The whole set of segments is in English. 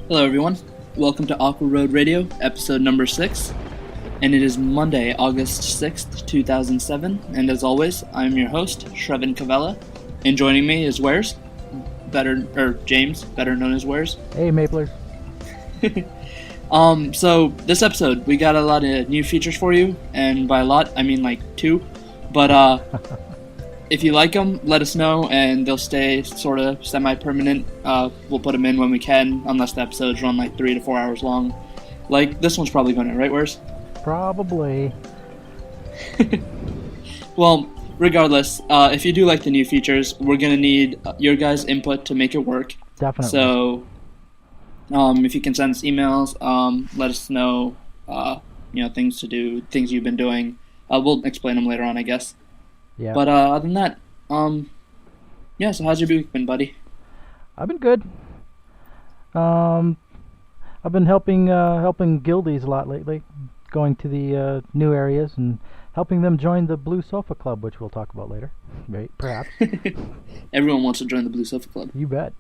Hello, everyone. Welcome to Aqua Road Radio, episode number 6. And it is Monday, August 6th, 2007. And as always, I'm your host, Shravan Cavella. And joining me is Warez, James, better known as Warez. Hey, Maplers. So this episode, we got a lot of new features for you. And by a lot, I mean like 2. But, if you like them, let us know, and they'll stay sort of semi-permanent. We'll put them in when we can, unless the episodes run like 3 to 4 hours long. Like, this one's probably going to, right, Warez? Probably. Well, regardless, if you do like the new features, we're going to need your guys' input to make it work. Definitely. So, if you can send us emails, let us know, things to do, things you've been doing. We'll explain them later on, I guess. Yeah. But other than that, so how's your week been, buddy? I've been good. I've been helping guildies a lot lately, going to the new areas and helping them join the Blue Sofa Club, which we'll talk about later, right? Perhaps. Everyone wants to join the Blue Sofa Club. You bet.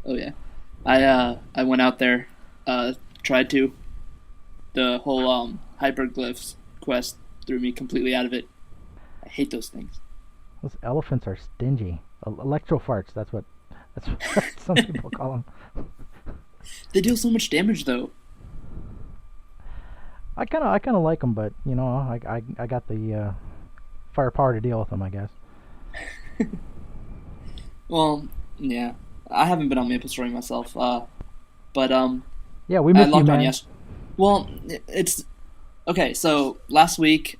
Oh yeah, I went out there, tried to. The whole hyperglyphs quest threw me completely out of it. I hate those things. Those elephants are stingy. Electrofarts. That's what some people call them. They deal so much damage, though. I kind of like them, but I got the firepower to deal with them, I guess. Well, yeah, I haven't been on MapleStory myself, but yeah, we missed I logged you, on man. yesterday. Well, it's okay. So last week.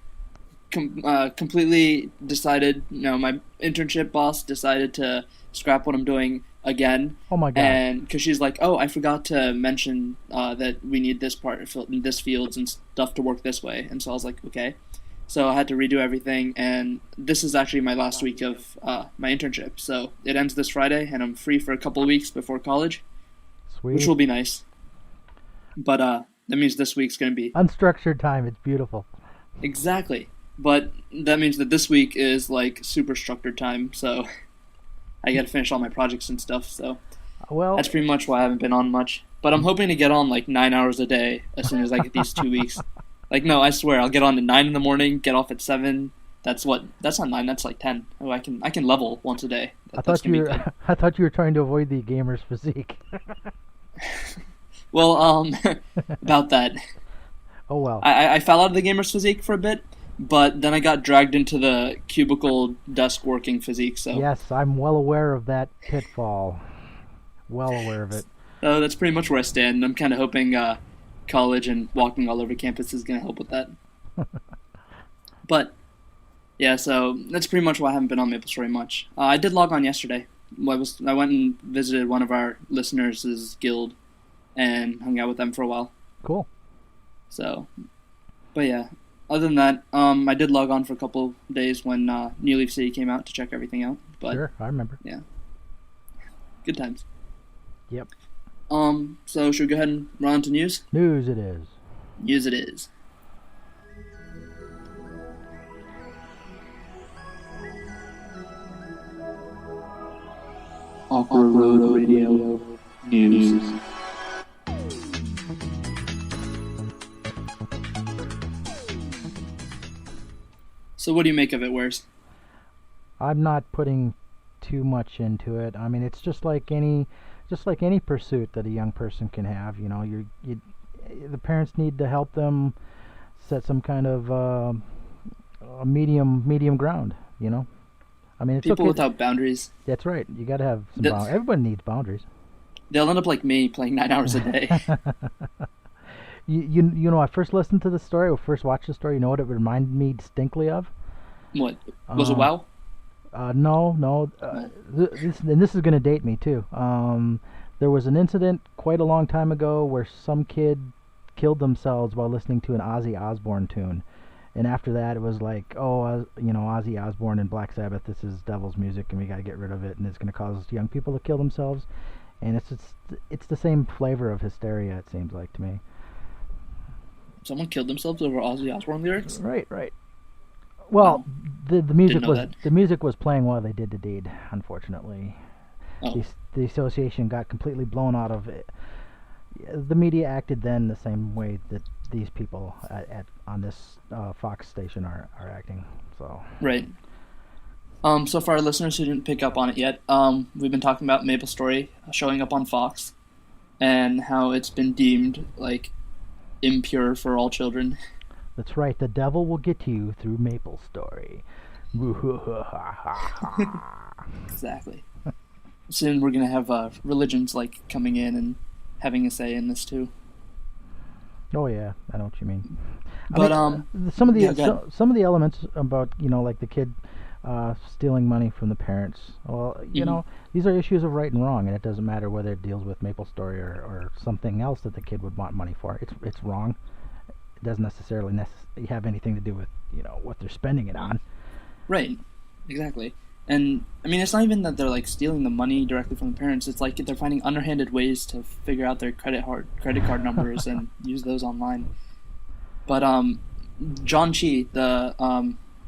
Completely decided, my internship boss decided to scrap what I'm doing again. Oh my god. And because she's like, oh, I forgot to mention that we need this part, this fields and stuff to work this way. And so I was like, okay. So I had to redo everything, and this is actually my last week of my internship. So it ends this Friday, and I'm free for a couple of weeks before college. Sweet. Which will be nice. But that means this week's going to be unstructured time. It's beautiful. Exactly. But that means that this week is like super structured time, so I got to finish all my projects and stuff. So that's pretty much why I haven't been on much. But I'm hoping to get on like 9 hours a day as soon as I get these 2 weeks. Like, no, I swear, I'll get on at 9 in the morning, get off at 7. That's not 9. That's like 10. Oh, I can level once a day. I thought you were trying to avoid the gamer's physique. Well, about that. Oh well. I fell out of the gamer's physique for a bit. But then I got dragged into the cubicle desk working physique, so... Yes, I'm well aware of that pitfall. Well aware of it. So that's pretty much where I stand. I'm kind of hoping college and walking all over campus is going to help with that. But, yeah, so that's pretty much why I haven't been on MapleStory much. I did log on yesterday. I went and visited one of our listeners' guild and hung out with them for a while. Cool. So, but yeah... Other than that, I did log on for a couple days when New Leaf City came out to check everything out. But, sure, I remember. Yeah. Good times. Yep. So should we go ahead and run on to news? News it is. News it is. Aqua Road Radio News. So what do you make of it, Warez? I'm not putting too much into it. I mean, it's just like any pursuit that a young person can have. The parents need to help them set some kind of a medium ground. I mean, it's people okay. Without boundaries. That's right. You got to have some boundaries. Everybody needs boundaries. They'll end up like me, playing 9 hours a day. I first listened to the story, or first watched the story. You know what it reminded me distinctly of? What? Was it WoW? No. This is going to date me too. There was an incident quite a long time ago where some kid killed themselves while listening to an Ozzy Osbourne tune, and after that it was like, Ozzy Osbourne and Black Sabbath, this is devil's music, and we got to get rid of it, and it's going to cause young people to kill themselves, and it's the same flavor of hysteria, it seems like to me. Someone killed themselves over Ozzy Osbourne lyrics? Right. Well, the music was playing while they did the deed, unfortunately. Oh. The association got completely blown out of The media acted then the same way that these people on this Fox station are acting. So Right. So for our listeners who didn't pick up on it yet, we've been talking about MapleStory showing up on Fox and how it's been deemed like impure for all children. That's right. The devil will get you through MapleStory. Exactly. Soon we're gonna have religions like coming in and having a say in this too. Oh yeah, I know what you mean. But some of the elements about like the kid stealing money from the parents. Well, you know, these are issues of right and wrong, and it doesn't matter whether it deals with MapleStory or something else that the kid would want money for. It's wrong. It doesn't necessarily have anything to do with what they're spending it on. Right. Exactly. And I mean, it's not even that they're like stealing the money directly from the parents. It's like they're finding underhanded ways to figure out their credit card numbers and use those online. But John Chi, the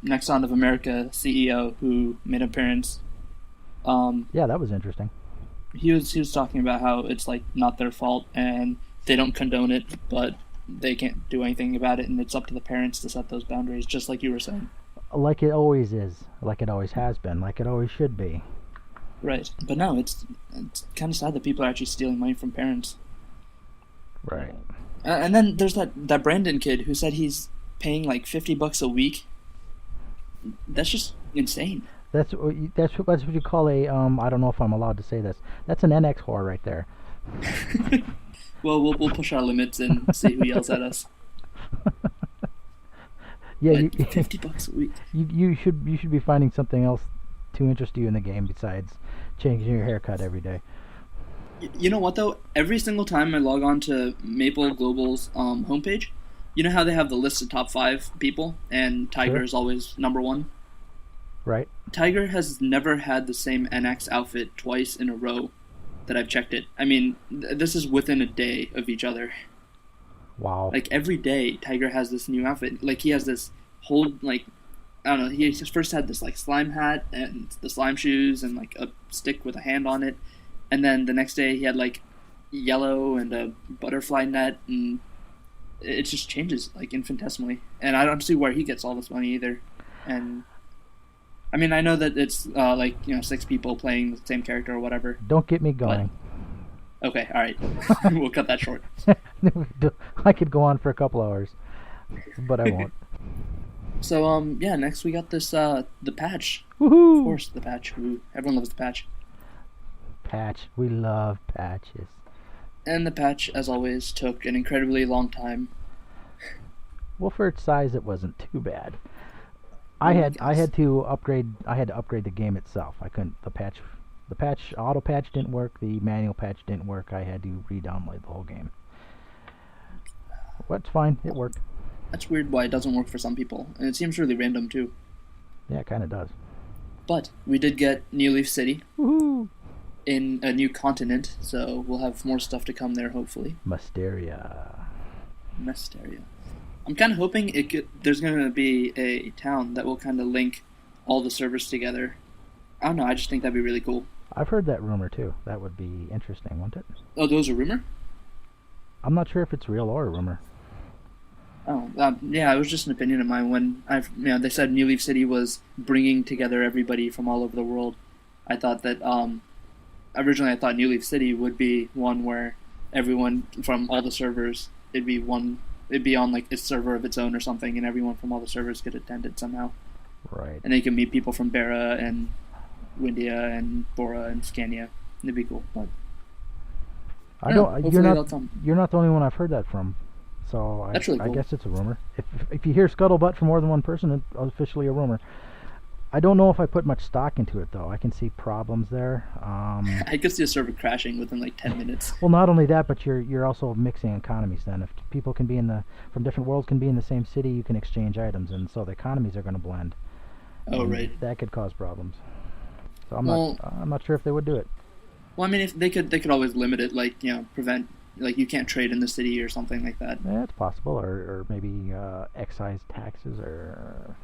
Nexon of America CEO, who made an appearance. Yeah, that was interesting. He was talking about how it's like not their fault and they don't condone it, but they can't do anything about it, and it's up to the parents to set those boundaries, just like you were saying. Like it always is, like it always has been, like it always should be. Right, but no, it's kind of sad that people are actually stealing money from parents. Right. And then there's that Brandon kid who said he's paying like $50 a week. That's just insane. That's what you call a I don't know if I'm allowed to say this. That's an NX whore right there. Well, we'll push our limits and see who yells at us. Yeah, $50 a week. You should be finding something else to interest you in the game besides changing your haircut every day. You know what though? Every single time I log on to Maple Global's homepage, you know how they have the list of top 5 people, and Tiger is always number 1. Right. Tiger has never had the same NX outfit twice in a row that I've checked it. I mean, this is within a day of each other. Wow. Like every day, Tiger has this new outfit. Like he has this whole I don't know. He first had this like slime hat and the slime shoes and like a stick with a hand on it, and then the next day he had like yellow and a butterfly net, and it just changes like infinitesimally. And I don't see where he gets all this money either. And I mean, I know that it's 6 people playing the same character or whatever. Don't get me going. Okay, all right. We'll cut that short. I could go on for a couple hours, but I won't. So, next we got this, the patch. Woohoo! Of course, the patch. Woo. Everyone loves the patch. Patch. We love patches. And the patch, as always, took an incredibly long time. Well, for its size, it wasn't too bad. I had to upgrade the game itself. I couldn't. The patch auto patch didn't work. The manual patch didn't work. I had to re-download the whole game. That's fine. It worked. That's weird why it doesn't work for some people, and it seems really random too. Yeah, it kind of does. But we did get New Leaf City. Woohoo! In a new continent, so we'll have more stuff to come there, hopefully. Mysteria. I'm kind of hoping there's going to be a town that will kind of link all the servers together. I don't know, I just think that'd be really cool. I've heard that rumor too. That would be interesting, wouldn't it? Oh, there was a rumor? I'm not sure if it's real or a rumor. Oh, yeah, it was just an opinion of mine. When they said New Leaf City was bringing together everybody from all over the world, I thought that originally I thought New Leaf City would be one where everyone from all the servers, it'd be on like a server of its own or something, and everyone from all the servers could attend it somehow. Right. And they could meet people from Bara and Windia and Bora and Scania. It'd be cool. But you're not the only one I've heard that from. So that's really cool. I guess it's a rumor. If you hear scuttlebutt from more than one person, it's officially a rumor. I don't know if I put much stock into it, though. I can see problems there. I could see a server crashing within like 10 minutes. Well, not only that, but you're also mixing economies then. If people can be from different worlds can be in the same city, you can exchange items, and so the economies are going to blend. Oh, right. That could cause problems. So I'm not sure if they would do it. Well, I mean, if they could always limit it, like, prevent, like, you can't trade in the city or something like that. Yeah, it's possible, or maybe excise taxes or...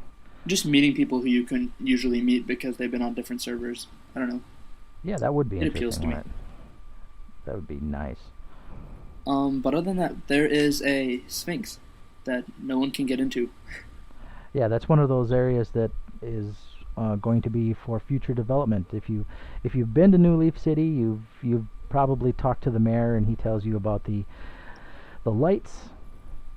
Just meeting people who you couldn't usually meet because they've been on different servers. I don't know. Yeah, that would be interesting. It appeals to me. That would be nice. But other than that, there is a Sphinx that no one can get into. Yeah, that's one of those areas that is going to be for future development. If you've been to New Leaf City, you've probably talked to the mayor, and he tells you about the lights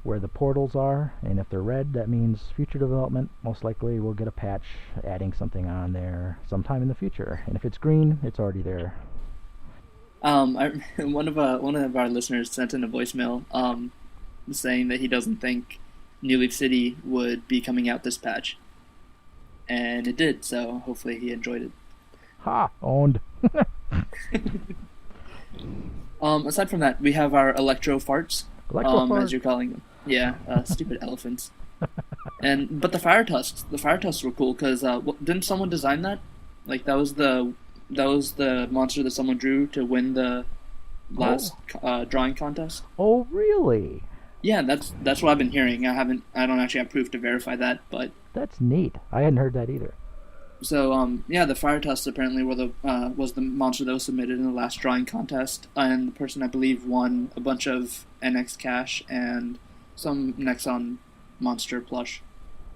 where the portals are, and if they're red, that means future development. Most likely we'll get a patch adding something on there sometime in the future, and if it's green, it's already there. One of our listeners sent in a voicemail saying that he doesn't think New Leaf City would be coming out this patch, and it did. So hopefully he enjoyed it. Ha! Owned. Aside from that, we have our electro farts, as you're calling them. Yeah, stupid elephants. But the fire tusks were cool because didn't someone design that? Like that was the monster that someone drew to win the last drawing contest. Oh, really? Yeah, that's what I've been hearing. I don't actually have proof to verify that, but that's neat. I hadn't heard that either. So yeah, the fire tusks apparently was the monster that was submitted in the last drawing contest, and the person I believe won a bunch of NX cash and some Nexon monster plush.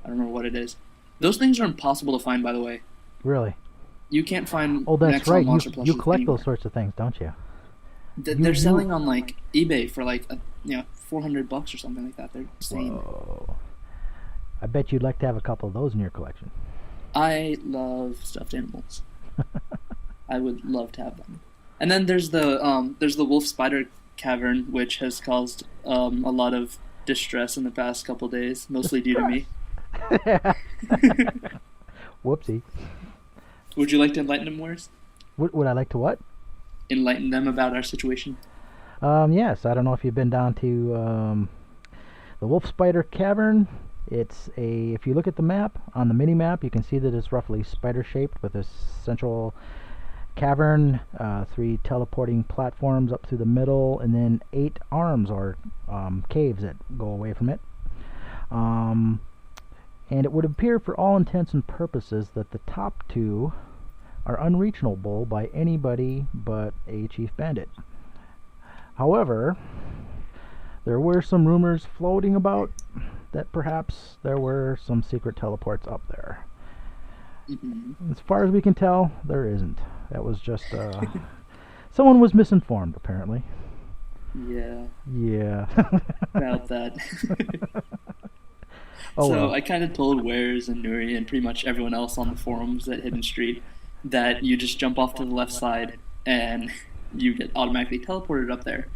I don't remember what it is. Those things are impossible to find, by the way. Really? You can't find. Oh, that's Nexon right. Monster plushes You collect anywhere. those sorts of things, don't you? They're selling on like eBay for like $400 or something like that. They're insane. Whoa. I bet you'd like to have a couple of those in your collection. I love stuffed animals. I would love to have them. And then there's the wolf spider cavern, which has caused a lot of distress in the past couple days, mostly due to me. Whoopsie. Would you like to enlighten them, Warez? Would I like to what? Enlighten them about our situation. Yes. I don't know if you've been down to the wolf spider cavern. If you look at the map, on the mini map, you can see that it's roughly spider shaped with a central cavern, 3 teleporting platforms up through the middle, and then 8 arms or caves that go away from it. And it would appear for all intents and purposes that the top 2 are unreachable by anybody but a chief bandit. However, there were some rumors floating about that perhaps there were some secret teleports up there. Mm-hmm. As far as we can tell, there isn't. That was just someone was misinformed, apparently. Yeah. About that. Oh, so well. I kind of told Warez and Nuri and pretty much everyone else on the forums at Hidden Street that you just jump off to the left side and you get automatically teleported up there.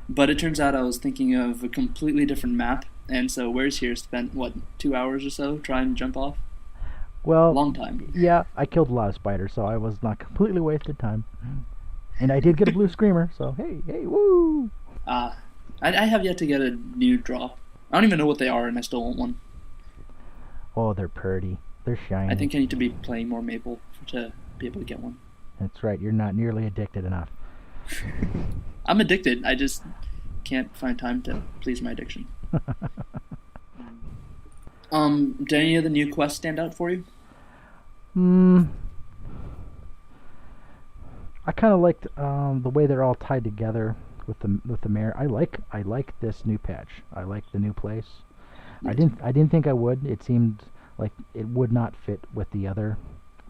But it turns out I was thinking of a completely different map, and so Warez here spent, 2 hours or so trying to jump off? Well, long time. Yeah, I killed a lot of spiders, so I was not completely wasted time. And I did get a blue screamer, so hey, woo! I have yet to get a new drop. I don't even know what they are, and I still want one. Oh, they're pretty. They're shiny. I think I need to be playing more Maple to be able to get one. That's right, you're not nearly addicted enough. I'm addicted. I just can't find time to please my addiction. Did any of the new quests stand out for you? I kind of liked the way they're all tied together with the mayor. I like this new patch. I like the new place. I didn't think I would. It seemed like it would not fit with the other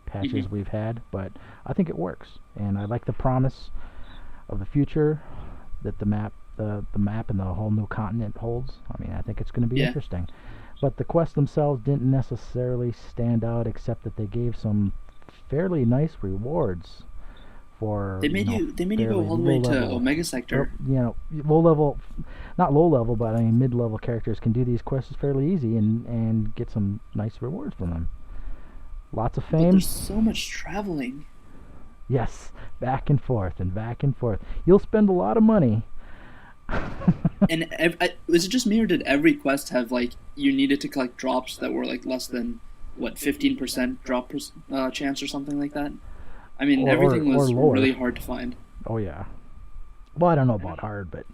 patches we've had, but I think it works. And I like the promise of the future that the map and the whole new continent holds. I mean, I think it's going to be interesting. But the quests themselves didn't necessarily stand out, except that they gave some fairly nice rewards for. They made you go all the way to Omega Sector. Low level, not low level, but I mean mid level characters can do these quests fairly easy and get some nice rewards from them. Lots of fame. But there's so much traveling. Yes, back and forth and back and forth. You'll spend a lot of money. And was it just me, or did every quest have you needed to collect drops that were less than 15% drop chance or something like that? I mean, everything was really hard to find. Oh yeah. Well, I don't know about hard, but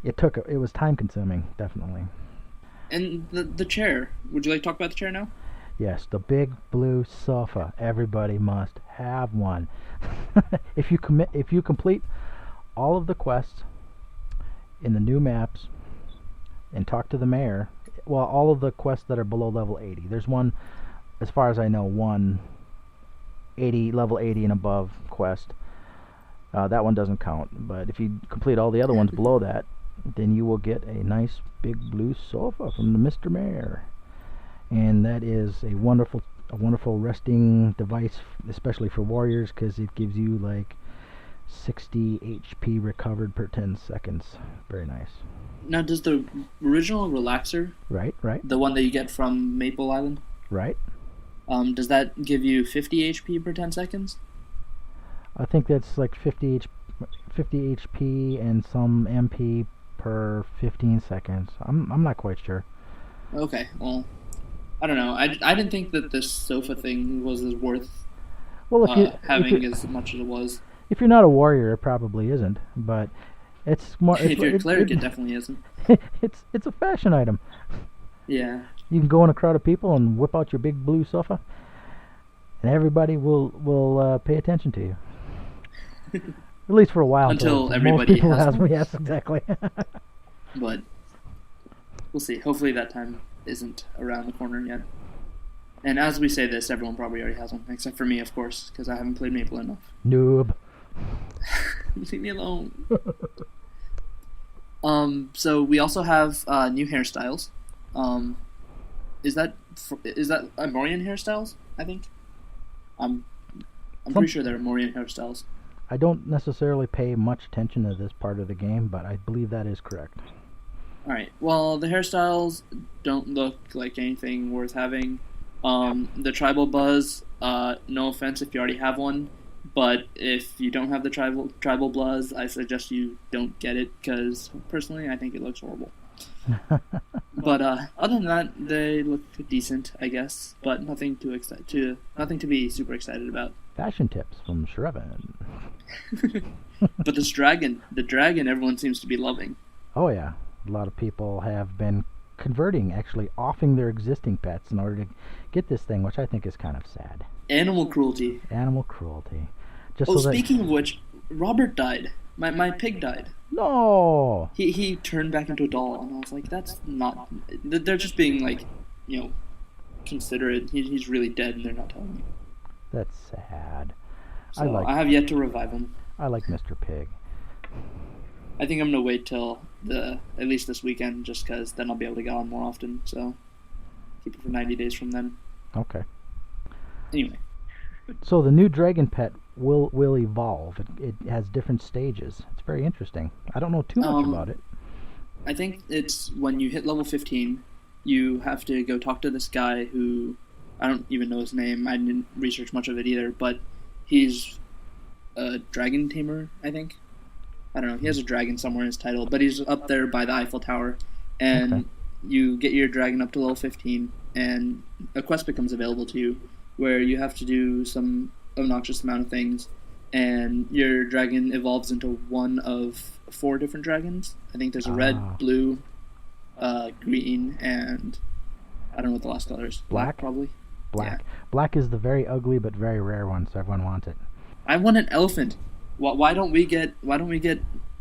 it was time consuming, definitely. And the chair. Would you like to talk about the chair now? Yes, the big blue sofa. Everybody must have one. If you complete all of the quests in the new maps and talk to the mayor. Well, all of the quests that are below level 80. There's one, as far as I know, level 80 and above quest. That one doesn't count. But if you complete all the other ones below that, then you will get a nice big blue sofa from the Mr. Mayor. And that is a wonderful resting device, especially for warriors, because it gives you like 60 HP recovered per 10 seconds. Very nice. Now, does the original relaxer, right, the one that you get from Maple Island, right, does that give you 50 HP per 10 seconds? I think that's like 50 HP and some MP per 15 seconds. I'm not quite sure. Okay, well, I don't know. I didn't think that this sofa thing was as worth having as much as it was. If you're not a warrior, it probably isn't, but it's more. If you're a cleric, it definitely isn't. It's a fashion item. Yeah. You can go in a crowd of people and whip out your big blue sofa, and everybody will pay attention to you. At least for a while. Until everybody has one. Yes, exactly. But we'll see. Hopefully that time isn't around the corner yet. And as we say this, everyone probably already has one, except for me, of course, because I haven't played Maple enough. Noob. Leave me alone. So we also have new hairstyles. Is that Amorian hairstyles? I think. I'm pretty sure they're Amorian hairstyles. I don't necessarily pay much attention to this part of the game, but I believe that is correct. All right. Well, the hairstyles don't look like anything worth having. The tribal buzz. No offense if you already have one. But if you don't have the tribal buzz, I suggest you don't get it, because personally I think it looks horrible. But other than that, they look decent, I guess, but nothing to be super excited about. Fashion tips from Shravan. But the dragon everyone seems to be loving. Oh yeah, a lot of people have been converting, actually offing their existing pets in order to get this thing, which I think is kind of sad. Animal cruelty. Speaking of which, Robert died. My pig died. No. He turned back into a doll, and I was like, that's not. They're just being like, considerate. He's really dead, and they're not telling me. That's sad. So I have yet to revive him. I like Mr. Pig. I think I'm gonna wait till at least this weekend, just because then I'll be able to get on more often. So keep it for 90 days from then. Okay. Anyway. So the new dragon pet will evolve. It has different stages. It's very interesting. I don't know too much about it. I think it's when you hit level 15, you have to go talk to this guy who, I don't even know his name. I didn't research much of it either, but he's a dragon tamer, I think. I don't know. He has a dragon somewhere in his title, but he's up there by the Eiffel Tower. And you get your dragon up to level 15, and a quest becomes available to you where you have to do some obnoxious amount of things, and your dragon evolves into one of 4 different dragons. I think there's a red, blue, green, and I don't know what the last color is. Black, probably. Black. Yeah. Black is the very ugly but very rare one, so everyone wants it. I want an elephant. Why don't we get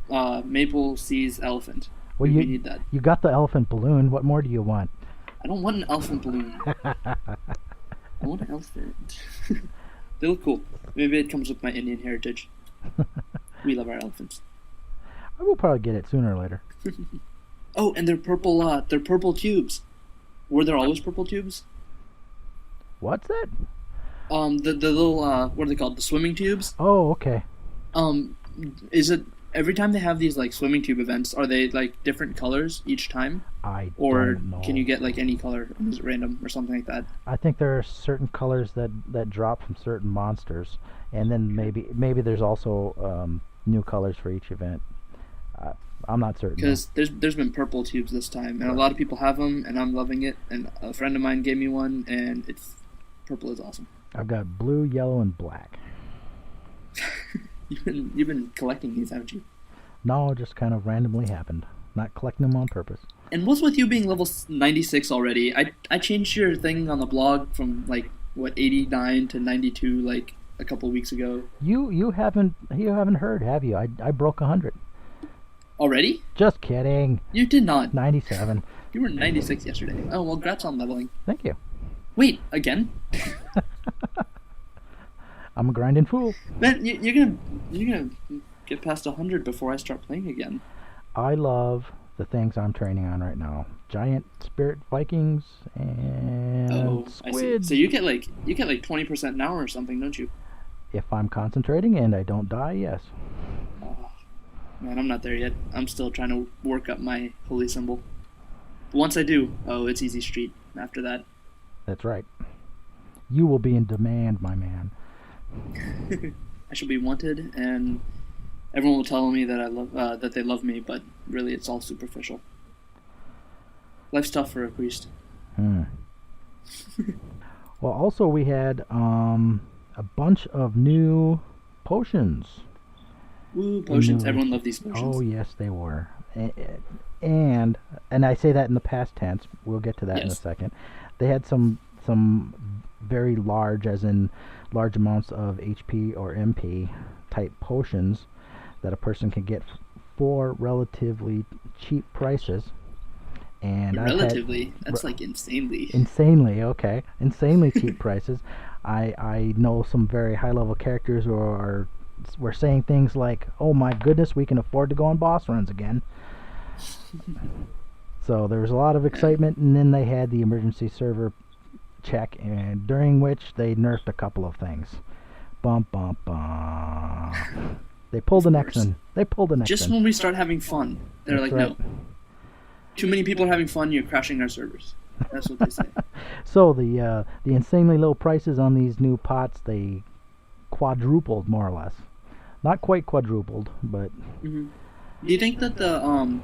Maple Sea's elephant? Well, we need that. You got the elephant balloon. What more do you want? I don't want an elephant balloon. I want an elephant. They look cool. Maybe it comes with my Indian heritage. We love our elephants. I will probably get it sooner or later. Oh, and they're purple. They're purple tubes. Were there always purple tubes? What's that? The little what are they called? The swimming tubes. Oh, okay. Is it every time they have these like swimming tube events? Are they like different colors each time? I don't know. Can you get like any color? Or is it random or something like that? I think there are certain colors that drop from certain monsters, and then maybe there's also new colors for each event. I'm not certain. Because there's been purple tubes this time, and a lot of people have them, and I'm loving it. And a friend of mine gave me one, and purple is awesome. I've got blue, yellow, and black. You've been collecting these, haven't you? No, it just kind of randomly happened. Not collecting them on purpose. And what's with you being level 96 already? I changed your thing on the blog from 89 to 92 like a couple weeks ago. You haven't heard, have you? I broke 100. Already? Just kidding. You did not. 97. You were 96 yesterday. Oh, well, congrats on leveling. Thank you. Wait, again? I'm a grinding fool. Man, you're gonna get past 100 before I start playing again. I love the things I'm training on right now. Giant spirit Vikings and squids. So you get like 20% an hour or something, don't you? If I'm concentrating and I don't die, yes. Oh, man, I'm not there yet. I'm still trying to work up my holy symbol. But once I do, it's easy street after that. That's right. You will be in demand, my man. I shall be wanted, and everyone will tell me that that they love me, but really it's all superficial. Life's tough for a priest. Well, also we had a bunch of new potions. Ooh, potions! Everyone loved these potions. Oh yes, they were. And I say that in the past tense. We'll get to that in a second. They had some very large, as in large amounts of HP or MP type potions that a person can get for relatively cheap prices. And that's like insanely. Insanely cheap prices. I know some very high level characters who were saying things like, "Oh my goodness, we can afford to go on boss runs again." So there was a lot of excitement, and then they had the emergency server check, and during which they nerfed a couple of things. Bump, bump, bump. They pulled the next one. Just when we start having fun, they're like, no. Too many people are having fun, you're crashing our servers. That's what they say. So the insanely low prices on these new pots, they quadrupled more or less. Not quite quadrupled, but... Mm-hmm. Do you think that the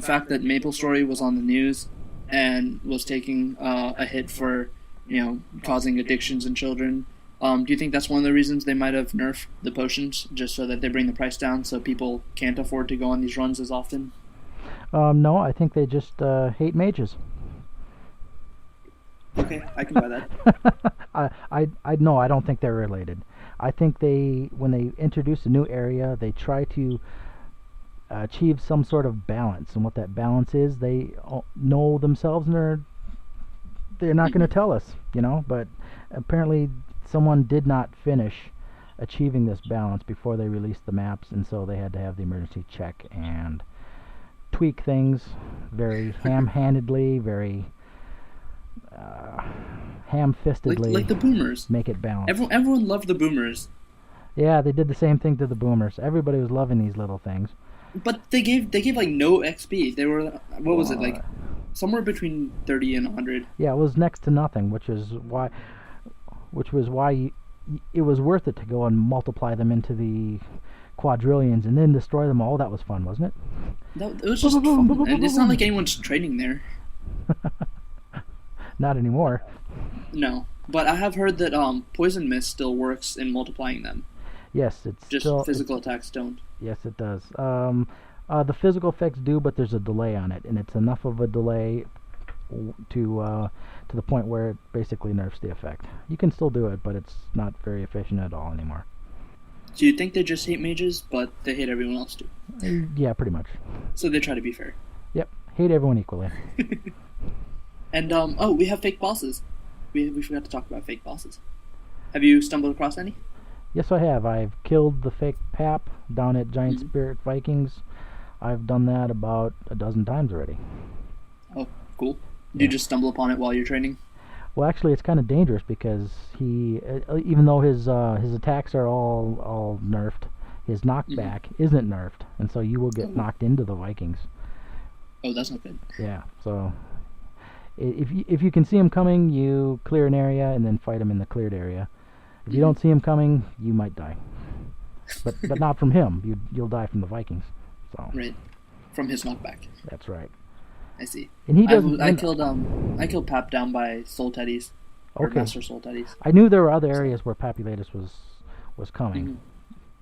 fact that MapleStory was on the news and was taking a hit for, causing addictions in children, do you think that's one of the reasons they might have nerfed the potions, just so that they bring the price down so people can't afford to go on these runs as often? No, I think they just hate mages. Okay, I can buy that. I don't think they're related. I think when they introduce a new area, they try to achieve some sort of balance, and what that balance is, they know themselves, and they're not going to tell us, But apparently, someone did not finish achieving this balance before they released the maps, and so they had to have the emergency check and tweak things very ham-handedly, very ham-fistedly, like the boomers. Make it balance. Everyone loved the boomers. Yeah, they did the same thing to the boomers. Everybody was loving these little things. But they gave like no XP. They were, what was it, like somewhere between 30 and 100. Yeah, it was next to nothing, which was why it was worth it to go and multiply them into the quadrillions and then destroy them all. That was fun, wasn't it? It was just fun. And it's not like anyone's trading there. Not anymore. No, but I have heard that poison mist still works in multiplying them. Yes, it's just still, physical attacks don't. Yes, it does. The physical effects do, but there's a delay on it, and it's enough of a delay to the point where it basically nerfs the effect. You can still do it, but it's not very efficient at all anymore. So you think they just hate mages, but they hate everyone else too? Yeah, pretty much. So they try to be fair. Yep, hate everyone equally. And we have fake bosses. We forgot to talk about fake bosses. Have you stumbled across any? Yes, I have. I've killed the fake Pap down at Giant Spirit Vikings. I've done that about a dozen times already. Oh, cool. You just stumble upon it while you're training? Well, actually, it's kind of dangerous because he, even though his attacks are all nerfed, his knockback isn't nerfed, and so you will get knocked into the Vikings. Oh, that's not good. Yeah, so if you can see him coming, you clear an area and then fight him in the cleared area. If you don't see him coming, you might die. But not from him. You'll die from the Vikings. So. Right. From his knockback. That's right. I see. And he doesn't. I killed Pap down by Soul Teddies. Or Master Soul Teddies. I knew there were other areas where Papulatus was coming.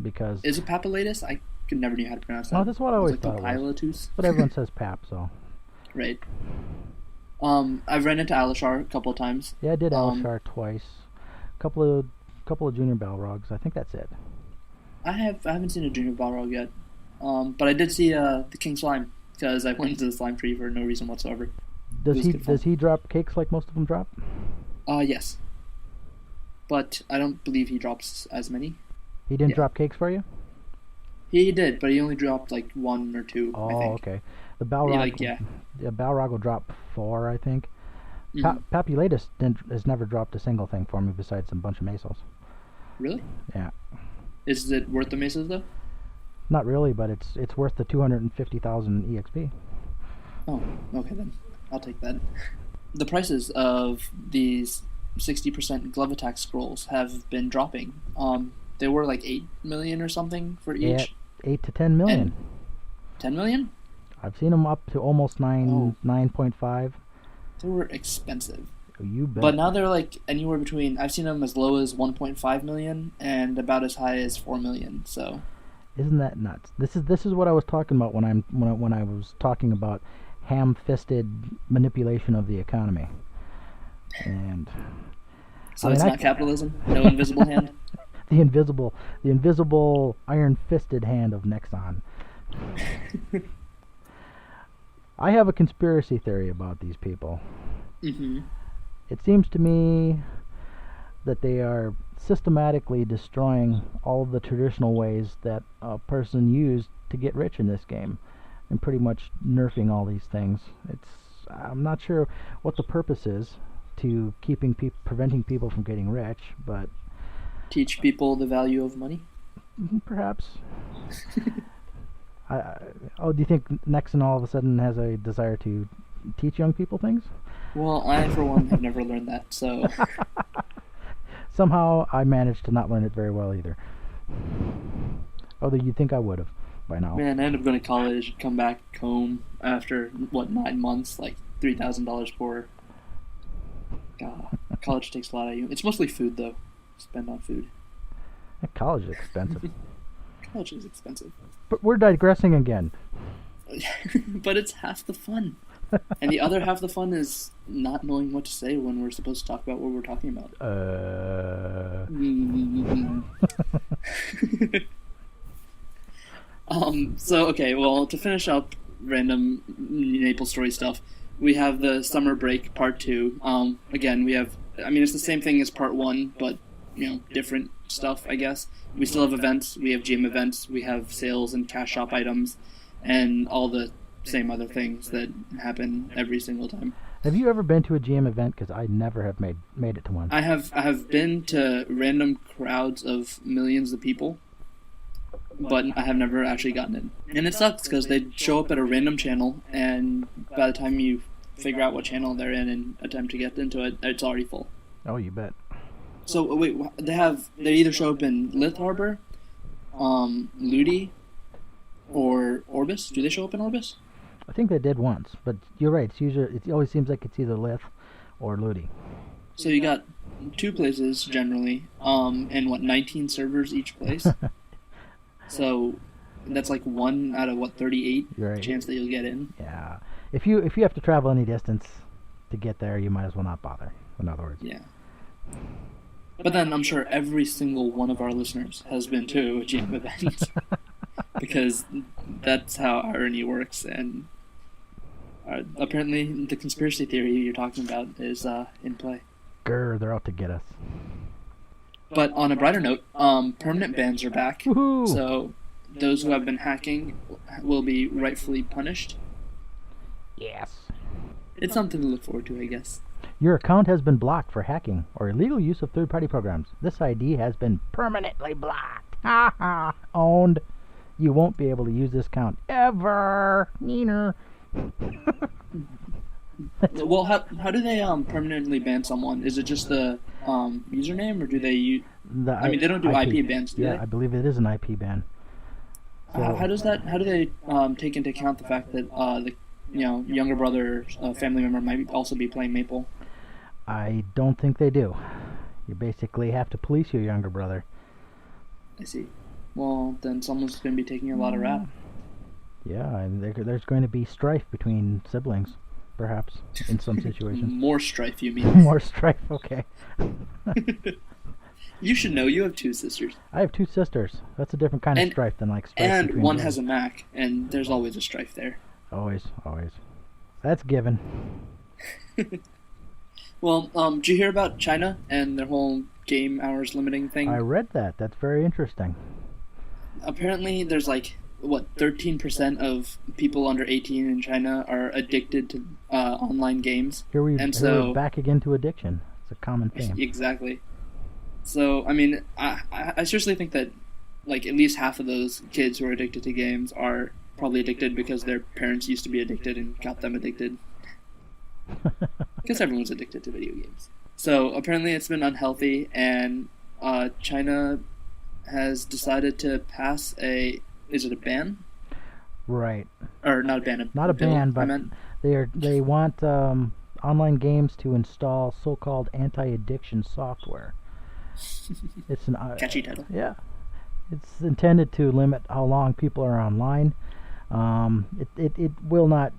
Because is it Papulatus? I could never knew how to pronounce that. Oh, that's what I always like thought it was. But everyone says Pap, so. Right. I've ran into Alishar a couple of times. Yeah, I did Alishar twice. Couple of junior Balrogs. I think that's it. I haven't seen a junior Balrog yet. But I did see the King Slime because I went to the slime tree for no reason whatsoever. Does he drop cakes like most of them drop? Yes. But I don't believe he drops as many. He didn't drop cakes for you? He did, but he only dropped like 1 or 2, I think. Oh, okay. The Balrog will drop 4, I think. Papulatus has never dropped a single thing for me besides a bunch of mesos. Really? Yeah. Is it worth the mesos though? Not really, but it's worth the 250,000 EXP. Oh, okay then. I'll take that. The prices of these 60% glove attack scrolls have been dropping. They were like 8 million or something for each. 8 to 10 million. And 10 million? I've seen them up to almost 9.5. They were expensive. You bet. But now they're like anywhere between. I've seen them as low as 1.5 million and about as high as 4 million. So, isn't that nuts? This is what I was talking about when I was talking about ham-fisted manipulation of the economy. And so it's not capitalism. No invisible hand. The invisible iron-fisted hand of Nexon. I have a conspiracy theory about these people. Mm-hmm. It seems to me that they are systematically destroying all of the traditional ways that a person used to get rich in this game, and pretty much nerfing all these things. I'm not sure what the purpose is to preventing people from getting rich, but teach people the value of money. Perhaps. Do you think Nexon all of a sudden has a desire to teach young people things? Well, I, for one, have never learned that, so... Somehow, I managed to not learn it very well either. Although you'd think I would have by now. Man, I ended up going to college, come back home after, 9 months, like $3,000 for... God, college takes a lot out of you. It's mostly food, though. Spend on food. College is expensive. College is expensive. But we're digressing again. But it's half the fun. And the other half of the fun is not knowing what to say when we're supposed to talk about what we're talking about. So, okay, well, to finish up random Maple Story stuff, we have the summer break part 2. Again, we have, it's the same thing as part 1, but, different stuff, I guess. We still have events. We have GM events. We have sales and cash shop items and all the same other things that happen every single time. Have you ever been to a GM event? Because I never have made it to one. I have been to random crowds of millions of people, but I have never actually gotten in. And it sucks because they show up at a random channel, and by the time you figure out what channel they're in and attempt to get into it, it's already full. Oh, you bet. So wait, they either show up in Lith Harbor, Ludi, or Orbis. Do they show up in Orbis? I think they did once, but you're right. It always seems like it's either Lith or Ludi. So you got 2 places generally, and 19 servers each place. So that's like 1 out of 38 right. Chance that you'll get in. Yeah, if you have to travel any distance to get there, you might as well not bother. In other words. Yeah. But then I'm sure every single one of our listeners has been to a GM event. Because that's how irony works, and apparently the conspiracy theory you're talking about is in play. Grr, they're out to get us. But on a brighter note, permanent bans are back. Woohoo! So those who have been hacking will be rightfully punished. Yes. It's something to look forward to, I guess. Your account has been blocked for hacking or illegal use of third-party programs. This ID has been permanently blocked. Ha ha! Owned. You won't be able to use this account ever. Neener. Well, how do they permanently ban someone? Is it just the username, or do they use... they don't do IP bans, do they? Yeah, I believe it is an IP ban. So, how do they take into account the fact that the younger brother, family member might also be playing Maple? I don't think they do. You basically have to police your younger brother. I see. Well, then someone's going to be taking a lot of rap. Yeah, and there's going to be strife between siblings, perhaps, in some situations. More strife, you mean? More strife, okay. You should know. You have 2 sisters. I have 2 sisters. That's a different kind of strife than like strife. And one has a Mac, and there's always a strife there. Always. That's given. Well, did you hear about China and their whole game hours limiting thing? I read that. That's very interesting. Apparently, there's 13% of people under 18 in China are addicted to online games. Here we're back again to addiction. It's a common theme. Exactly. So, I mean, I seriously think that at least half of those kids who are addicted to games are probably addicted because their parents used to be addicted and got them addicted. Because everyone's addicted to video games. So apparently it's been unhealthy, and China has decided to pass is it a ban? Right. Or not a ban. Not a ban, but they want online games to install so-called anti-addiction software. It's an catchy title. Yeah. It's intended to limit how long people are online. It will not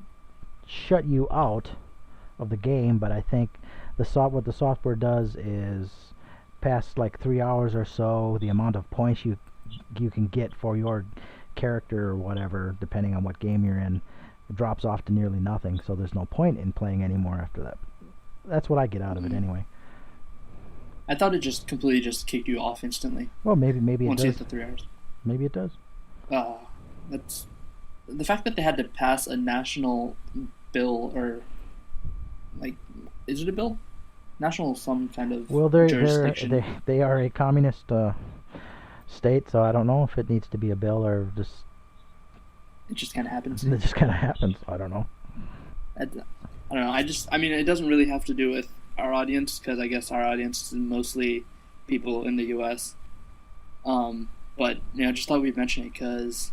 shut you out of the game, but I think what the software does is past 3 hours or so, the amount of points you can get for your character or whatever, depending on what game you're in, drops off to nearly nothing. So there's no point in playing anymore after that. That's what I get out of it anyway. I thought it just completely kicked you off instantly. Well, maybe it does. Once you hit the 3 hours. Maybe it does. That's the fact that they had to pass a national bill, or is it a bill? National some kind of jurisdiction. They are a communist state, so I don't know if it needs to be a bill or just. It just kind of happens. It just kind of happens. I don't know. I don't know. I mean, it doesn't really have to do with our audience, because I guess our audience is mostly people in the U.S. But I just thought we'd mention it because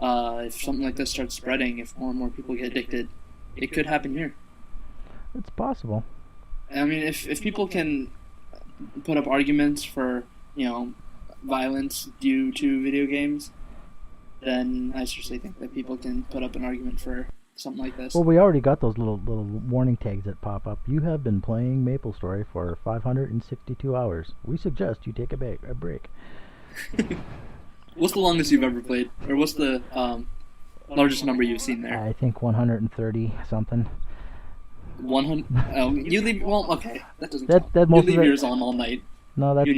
if something like this starts spreading, if more and more people get addicted, it could happen here. It's possible. I mean, if people can put up arguments for violence due to video games, then I seriously think that people can put up an argument for something like this. Well, we already got those little warning tags that pop up. You have been playing MapleStory for 562 hours. We suggest you take a break. What's the longest you've ever played? Or what's the largest number you've seen there? I think 130 something. 100? You leave... Well, okay. That doesn't count. You leave yours on all night. No, that's...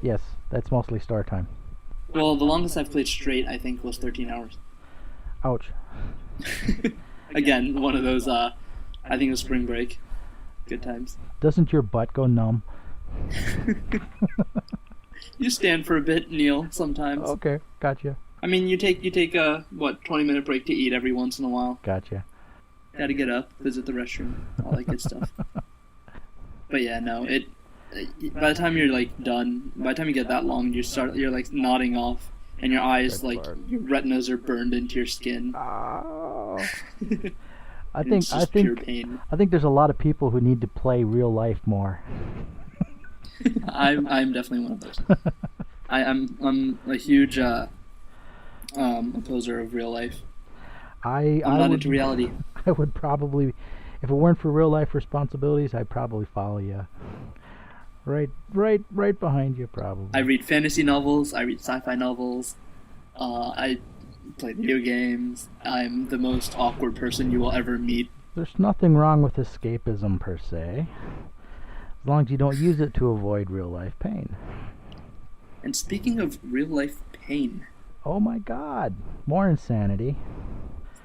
Yes, that's mostly star time. Well, the longest I've played straight, I think, was 13 hours. Ouch. Again, one of those, I think it was spring break. Good times. Doesn't your butt go numb? You stand for a bit, Neil, sometimes. Okay, gotcha. I mean, you take a 20-minute break to eat every once in a while. Gotcha. Gotta get up, visit the restroom, all that good stuff. But yeah, no, by the time you're done, by the time you get that long, you're nodding off, and your eyes, your retinas are burned into your skin. Oh. I think pure pain. I think there's a lot of people who need to play real life more. I'm definitely one of those. I'm a huge opposer of real life. I'm not into reality. I would probably, if it weren't for real life responsibilities, I'd probably follow you. Right behind you, probably. I read fantasy novels. I read sci-fi novels. I play video games. I'm the most awkward person you will ever meet. There's nothing wrong with escapism per se, as long as you don't use it to avoid real life pain. And speaking of real life pain, oh my God, more insanity.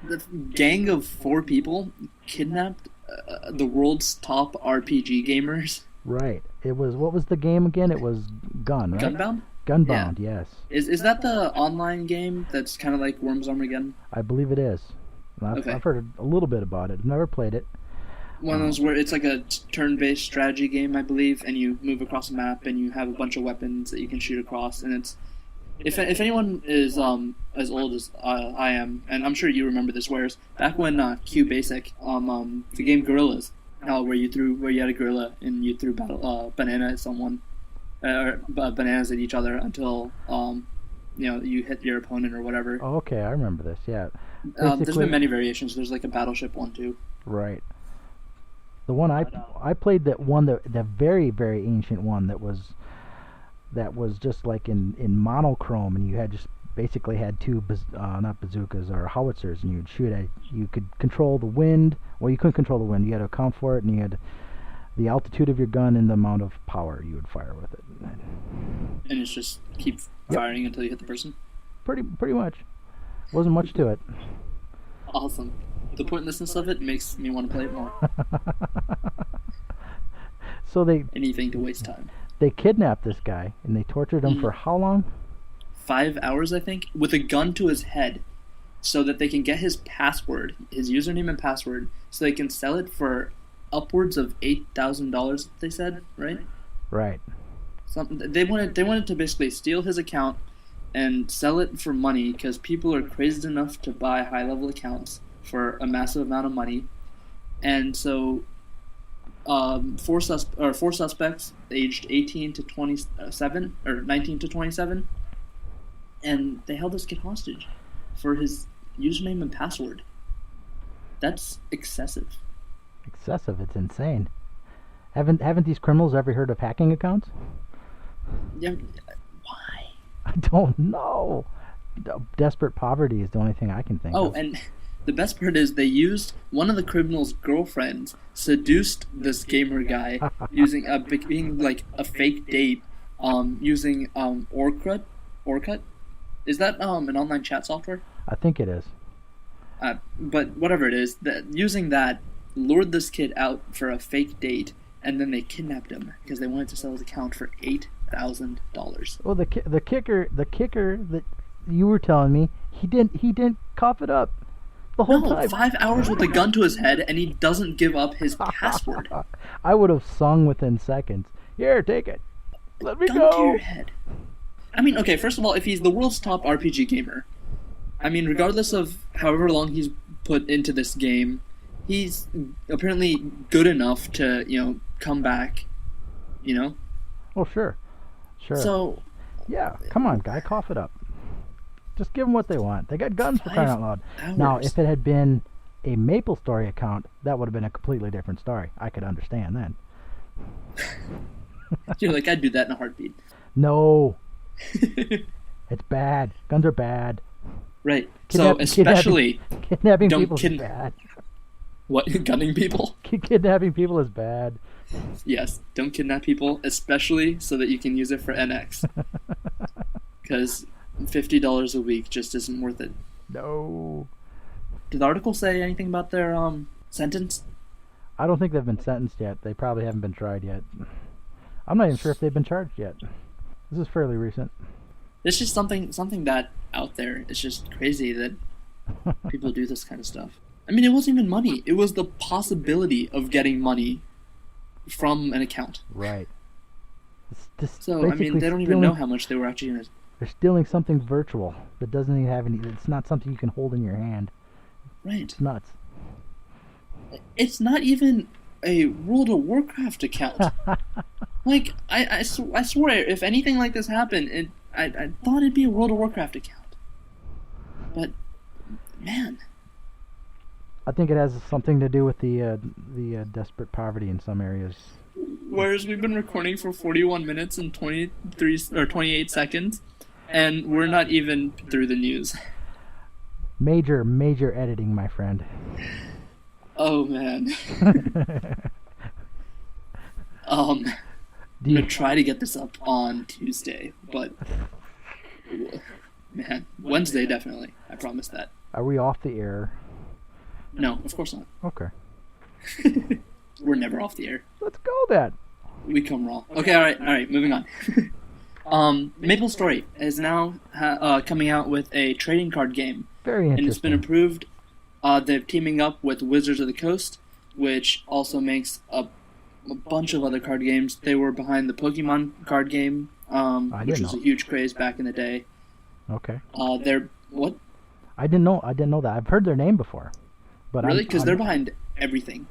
The gang of 4 people kidnapped the world's top RPG gamers. Right. What was the game again? It was Gun, right? Gunbound? Gunbound, yeah. Yes. Is that the online game that's kind of like Worms Armageddon? I believe it is. I've heard a little bit about it. I've never played it. One of those where it's like a turn-based strategy game, I believe, and you move across a map and you have a bunch of weapons that you can shoot across, and it's... If anyone is as old as I am, and I'm sure you remember this, whereas back when Q Basic, the game Gorillas, where you had a gorilla and you threw banana at someone, or bananas at each other until you hit your opponent or whatever. Oh, okay, I remember this. Yeah. There's been many variations. There's like a Battleship one too. Right. The one I played, the very very ancient one that was that was just like in monochrome, and you had just basically had two not bazookas or howitzers, and you'd shoot at. You could control the wind. Well, you couldn't control the wind. You had to account for it, and you had the altitude of your gun and the amount of power you would fire with it. And it's just keep firing until you hit the person? Pretty much. Wasn't much to it. Awesome. The pointlessness of it makes me want to play it more. So anything to waste time. They kidnapped this guy, and they tortured him for how long? 5 hours, I think, with a gun to his head, so that they can get his password, his username and password, so they can sell it for upwards of $8,000. They said, right? Right. They wanted to basically steal his account and sell it for money, because people are crazy enough to buy high-level accounts for a massive amount of money, and so four suspects aged 18 to 27 or 19 to 27, and they held this kid hostage for his username and password. That's excessive. Excessive. It's insane. Haven't these criminals ever heard of hacking accounts? Yeah. Why? I don't know. Desperate poverty is the only thing I can think of. Oh, and the best part is they used one of the criminals' girlfriends, seduced this gamer guy using being like a fake date, using Orkut. Is that an online chat software? I think it is. But whatever it is, using that lured this kid out for a fake date, and then they kidnapped him because they wanted to sell his account for $8,000. Well, the kicker that you were telling me, he didn't cough it up the whole time. 5 hours with a gun to his head, and he doesn't give up his password. I would have sung within seconds. Here, take it. Let me gun go. To your head. I mean, okay, first of all, if he's the world's top RPG gamer, I mean, regardless of however long he's put into this game, he's apparently good enough to, come back, Oh, sure. So... Yeah, come on, guy, cough it up. Just give them what they want. They got guns for crying out loud. Now, if it had been a MapleStory account, that would have been a completely different story. I could understand then. You're like, I'd do that in a heartbeat. No. It's bad. Guns are bad. Right. So especially... Kidnapping people is bad. What? Gunning people? Kidnapping people is bad. Yes. Don't kidnap people, especially so that you can use it for NX. Because $50 a week just isn't worth it. No. Did the article say anything about their sentence? I don't think they've been sentenced yet. They probably haven't been tried yet. I'm not even sure if they've been charged yet. This is fairly recent. It's just something that out there. It's just crazy that people do this kind of stuff. I mean, it wasn't even money. It was the possibility of getting money from an account. Right. So, I mean, they don't even know how much they were actually going to... They're stealing something virtual that doesn't even have any... It's not something you can hold in your hand. Right. It's nuts. It's not even a World of Warcraft account. Like, I swear, if anything like this happened, I thought it'd be a World of Warcraft account. But, man... I think it has something to do with the desperate poverty in some areas. Whereas we've been recording for 41 minutes and 28 seconds, and we're not even through the news. Major editing, my friend. Oh man. I'm gonna try to get this up on Tuesday, but man, Wednesday definitely. I promise that. Are we off the air? No, of course not. Okay. We're never off the air. Let's go then. We come raw. Okay, all right, moving on. MapleStory is now coming out with a trading card game. Very interesting. And it's been approved. They're teaming up with Wizards of the Coast, which also makes a bunch of other card games. They were behind the Pokemon card game, which was a huge craze back in the day. Okay. What? I didn't know that. I've heard their name before. But really? Because they're behind everything.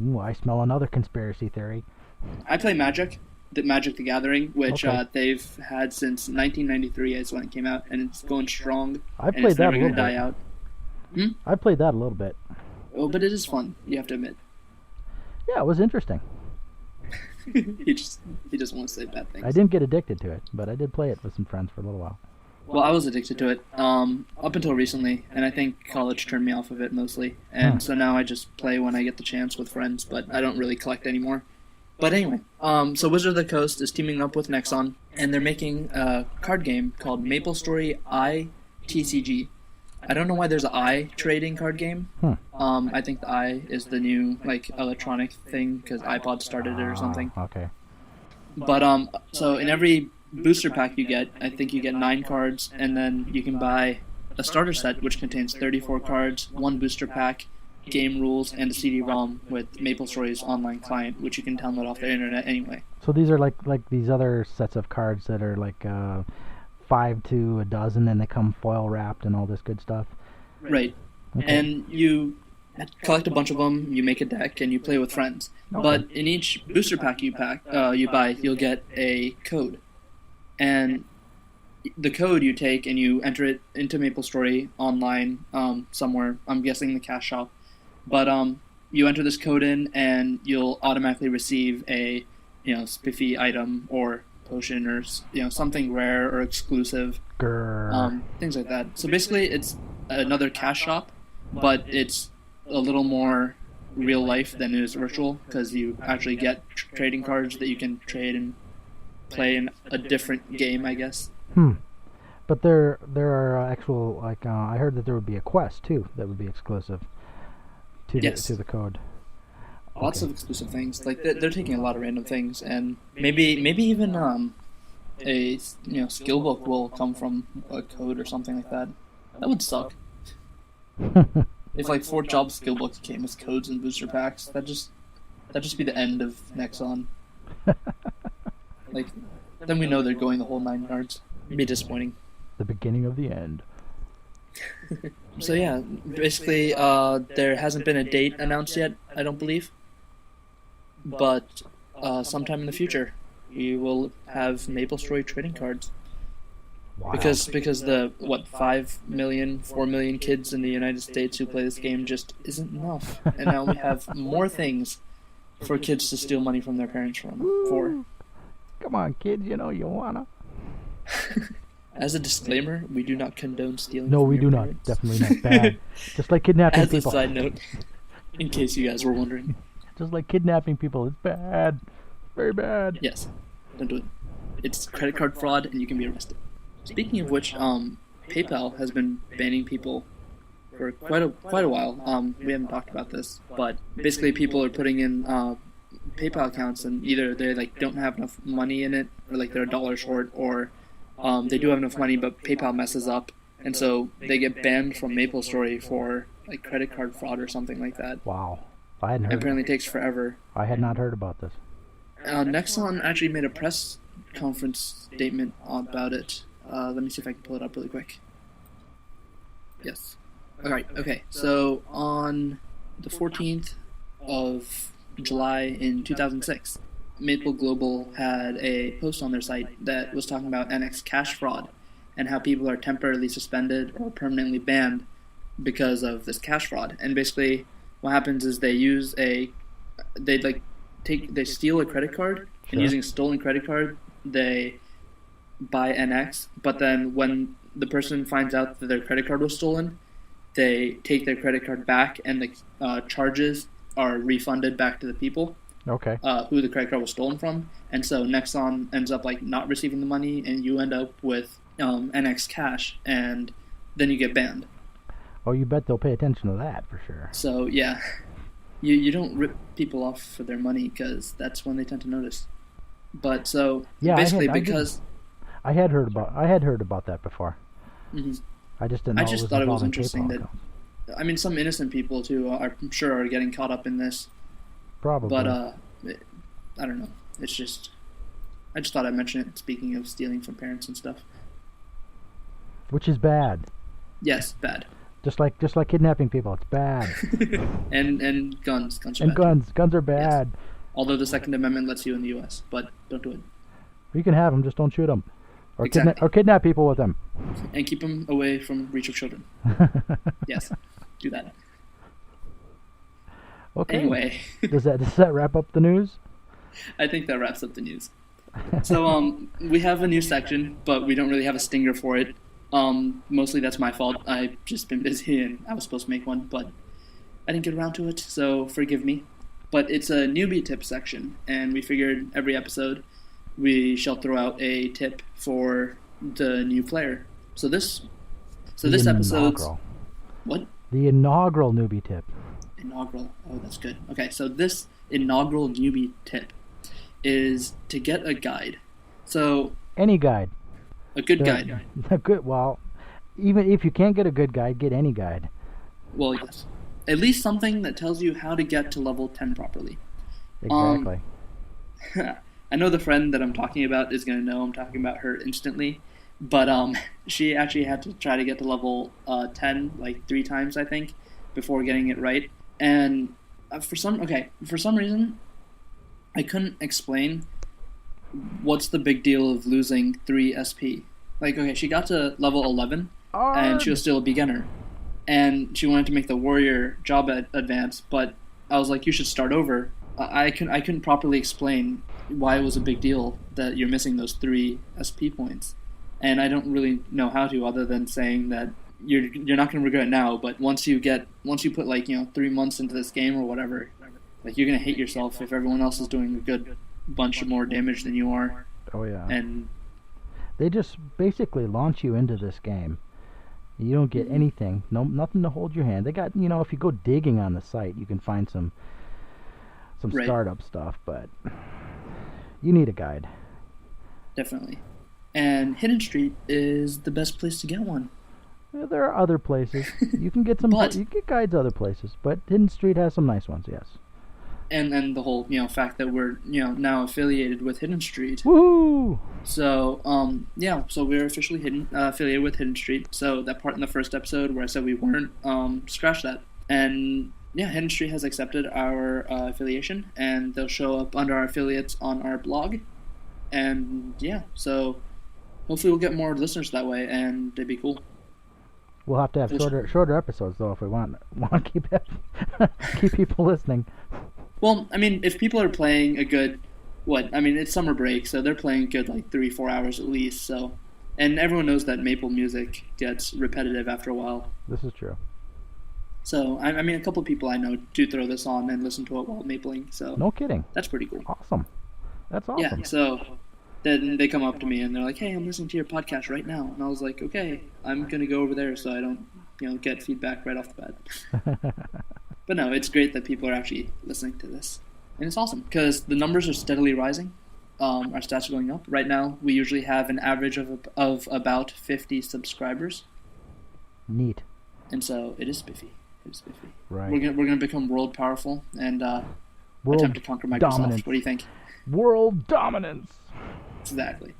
Ooh, I smell another conspiracy theory. I play Magic the Gathering, which they've had since 1993 is when it came out, and it's going strong. I played that a little bit. Die out. I played that a little bit. Oh, but it is fun, you have to admit. Yeah, it was interesting. he just wants to say bad things. I didn't get addicted to it, but I did play it with some friends for a little while. Well, I was addicted to it up until recently, and I think college turned me off of it mostly. And so now I just play when I get the chance with friends, but I don't really collect anymore. But anyway, so Wizard of the Coast is teaming up with Nexon, and they're making a card game called MapleStory I TCG. I don't know why there's an I trading card game. I think the I is the new electronic thing because iPod started it or something. Okay. But so in every booster pack you get, I think you get 9 cards, and then you can buy a starter set which contains 34 cards, 1 booster pack, game rules, and a CD-ROM with MapleStory's online client, which you can download off the internet anyway. So these are like these other sets of cards that are 5 to a dozen, and they come foil wrapped and all this good stuff. Right. Okay. And you collect a bunch of them, you make a deck, and you play with friends. Okay. But in each booster pack you buy, you'll get a code. And the code you take and you enter it into MapleStory online somewhere, I'm guessing the cash shop. But you enter this code in and you'll automatically receive a spiffy item or potion or something rare or exclusive. Things like that. So basically it's another cash shop, but it's a little more real life than it is virtual because you actually get trading cards that you can trade and play in a different game, I guess. But there are actual I heard that there would be a quest too that would be exclusive to the code. Lots of exclusive things. They're taking a lot of random things, and maybe even a skill book will come from a code or something like that. That would suck. If 4 job skill books came as codes and booster packs, that'd just be the end of Nexon. Then we know they're going the whole 9 yards. It'd be disappointing. The beginning of the end. So yeah, basically, there hasn't been a date announced yet, I don't believe. But sometime in the future, we will have MapleStory trading cards. Wow. Because the 4 million kids in the United States who play this game just isn't enough, and now we have more things for kids to steal money from their parents for. Come on, kids, you wanna. As a disclaimer, we do not condone stealing. No, from we your do parents. not. Definitely not. Bad. Just like kidnapping people. As a side note, in case you guys were wondering. Just like kidnapping people, it's bad. Very bad. Yes, don't do it. It's credit card fraud, and you can be arrested. Speaking of which, PayPal has been banning people for quite a while. We haven't talked about this, but basically people are putting in PayPal accounts, and either they don't have enough money in it, or they're $1 short, or they do have enough money, but PayPal messes up, and so they get banned from MapleStory for credit card fraud or something like that. Wow, I hadn't heard. Apparently, it takes forever. I had not heard about this. Nexon actually made a press conference statement about it. Let me see if I can pull it up really quick. Yes. Alright, okay. So, on the 14th of July in 2006, Maple Global had a post on their site that was talking about NX cash fraud and how people are temporarily suspended or permanently banned because of this cash fraud. And basically, what happens is they steal a credit card, and using a stolen credit card, they buy NX, but then when the person finds out that their credit card was stolen, they take their credit card back, and the charges are refunded back to the people who the credit card was stolen from. And so Nexon ends up not receiving the money, and you end up with NX cash, and then you get banned. Oh, you bet they'll pay attention to that for sure. So yeah, you don't rip people off for their money because that's when they tend to notice. But so basically I had heard about that before. Mm-hmm. I just didn't know. I just thought it was interesting that. I mean, some innocent people too I'm sure are getting caught up in this. Probably. But I don't know. It's just I just thought I'd mention it. Speaking of stealing from parents and stuff. Which is bad. Yes, bad. Just like kidnapping people, it's bad. and guns are and bad. Guns are bad. Yes. Although the Second Amendment lets you in the U.S., but don't do it. You can have them, just don't shoot them. Or, exactly. Kidnap people with them. And keep them away from reach of children. Yes, do that. Okay. Anyway. Does that wrap up the news? I think that wraps up the news. So we have a new section, but we don't really have a stinger for it. Mostly that's my fault. I've just been busy and I was supposed to make one, but I didn't get around to it, so forgive me. But it's a newbie tip section, and we figured every episode we shall throw out a tip for the new player. So this episode's... What? The inaugural newbie tip. Inaugural. Oh, that's good. Okay, so this inaugural newbie tip is to get a guide. So any guide. A good guide. A good. Well, even if you can't get a good guide, get any guide. Well, yes. At least something that tells you how to get to level 10 properly. Exactly. I know the friend that I'm talking about is going to know I'm talking about her instantly, but she actually had to try to get to level 10 like 3 times, I think, before getting it right. And for some reason, I couldn't explain what's the big deal of losing 3 SP. Like, okay, she got to level 11, and she was still a beginner. And she wanted to make the warrior job advance, but I was like, you should start over. I couldn't properly explain why it was a big deal that you're missing those 3 SP points. And I don't really know how to, other than saying that you're not going to regret it now, but once you put 3 months into this game or whatever, like, you're going to hate yourself if everyone else is doing a good bunch of more damage than you are. Oh yeah. And they just basically launch you into this game. You don't get anything, nothing to hold your hand. They got, if you go digging on the site, you can find some right. startup stuff, but you need a guide. Definitely. And Hidden Street is the best place to get one. Yeah, there are other places. You can get some. You can get guides other places, but Hidden Street has some nice ones. Yes. And the whole fact that we're now affiliated with Hidden Street. Woohoo! So so we're officially affiliated with Hidden Street. So that part in the first episode where I said we weren't, scratch that. And Hidden Street has accepted our affiliation, and they'll show up under our affiliates on our blog. And so hopefully we'll get more listeners that way, and it'd be cool. We'll have to have shorter episodes though if we want to keep people listening. Well, I mean, if people are playing a good, it's summer break, so they're playing good 3-4 hours at least. So, and everyone knows that maple music gets repetitive after a while. This is true. So, I mean, a couple of people I know do throw this on and listen to it while mapling. So, no kidding. That's pretty cool. Awesome. That's awesome. Yeah. So, then they come up to me and they're like, "Hey, I'm listening to your podcast right now," and I was like, "Okay, I'm gonna go over there so I don't, get feedback right off the bat." But no, it's great that people are actually listening to this. And it's awesome, because the numbers are steadily rising. Our stats are going up. Right now, we usually have an average of about 50 subscribers. Neat. And so, it is spiffy. Right. We're gonna become world powerful and world attempt to conquer Microsoft. Dominance. What do you think? World dominance. Exactly.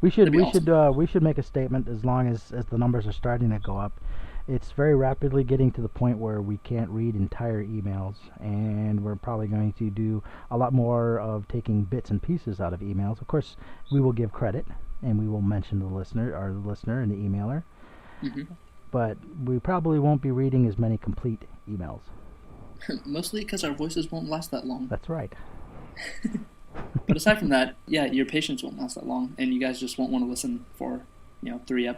We should make a statement as long as the numbers are starting to go up. It's very rapidly getting to the point where we can't read entire emails, and we're probably going to do a lot more of taking bits and pieces out of emails. Of course, we will give credit, and we will mention the listener and the emailer. Mm-hmm. But we probably won't be reading as many complete emails. Mostly because our voices won't last that long. That's right. But aside from that, your patience won't last that long, and you guys just won't want to listen for 3